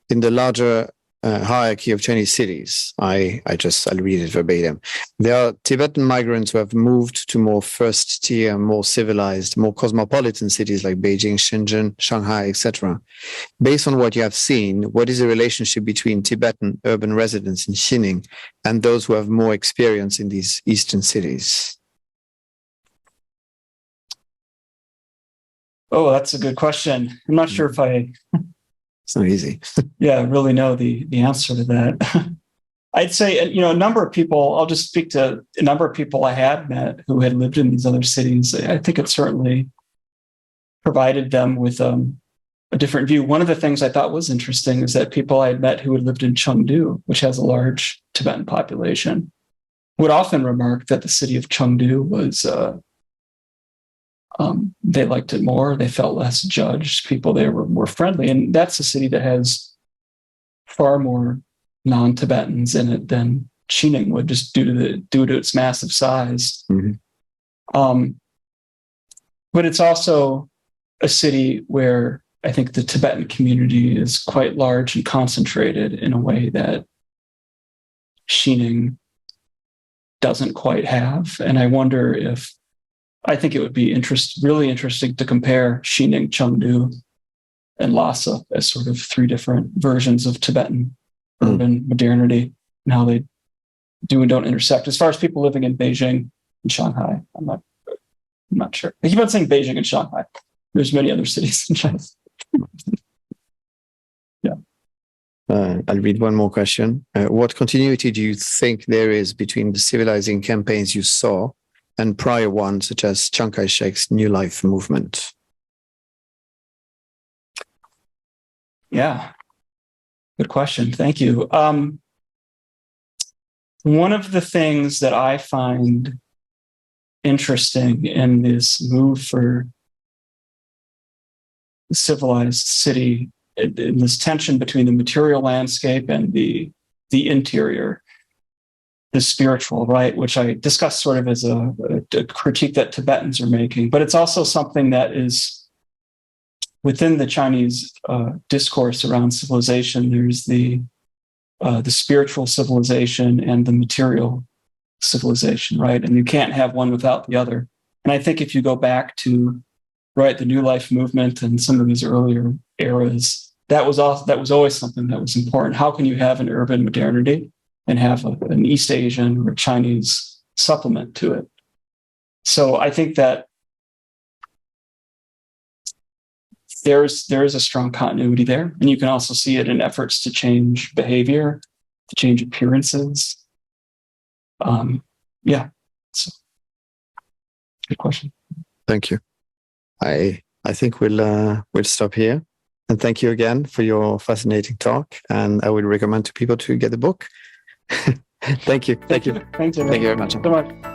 in the larger hierarchy of Chinese cities. I'll read it verbatim. There are Tibetan migrants who have moved to more first tier, more civilized, more cosmopolitan cities like Beijing, Shenzhen, Shanghai, etc. Based on what you have seen, what is the relationship between Tibetan urban residents in Xining and those who have more experience in these eastern cities? Oh, that's a good question. I'm not sure if it's not easy. really know the answer to that. I'd say, a number of people, I'll just speak to a number of people I had met who had lived in these other cities. I think it certainly provided them with a different view. One of the things I thought was interesting is that people I had met who had lived in Chengdu, which has a large Tibetan population, would often remark that the city of Chengdu was, they liked it more. They felt less judged. People there were more friendly. And that's a city that has far more non-Tibetans in it than Xining would, just due to its massive size. But it's also a city where I think the Tibetan community is quite large and concentrated in a way that Xining doesn't quite have. And I think it would be really interesting to compare Xining, Chengdu, and Lhasa as sort of three different versions of Tibetan urban modernity and how they do and don't intersect. As far as people living in Beijing and Shanghai, I'm not sure. I keep on saying Beijing and Shanghai. There's many other cities in China. I'll read one more question. What continuity do you think there is between the civilizing campaigns you saw and prior ones, such as Chiang Kai-shek's New Life movement? Yeah, good question. Thank you. One of the things that I find interesting in this move for the civilized city, in this tension between the material landscape and the interior, the spiritual, right, which I discussed sort of as a critique that Tibetans are making, but it's also something that is within the Chinese discourse around civilization. There's the spiritual civilization and the material civilization, right? And you can't have one without the other. And I think if you go back to the New Life movement and some of these earlier eras, that was always something that was important. How can you have an urban modernity and have an East Asian or Chinese supplement to it? So I think that there is a strong continuity there, and you can also see it in efforts to change behavior, to change appearances. So good question. Thank you. I think we'll stop here. And thank you again for your fascinating talk. And I would recommend to people to get the book. Thank you. Thanks, Thank you very much. so much.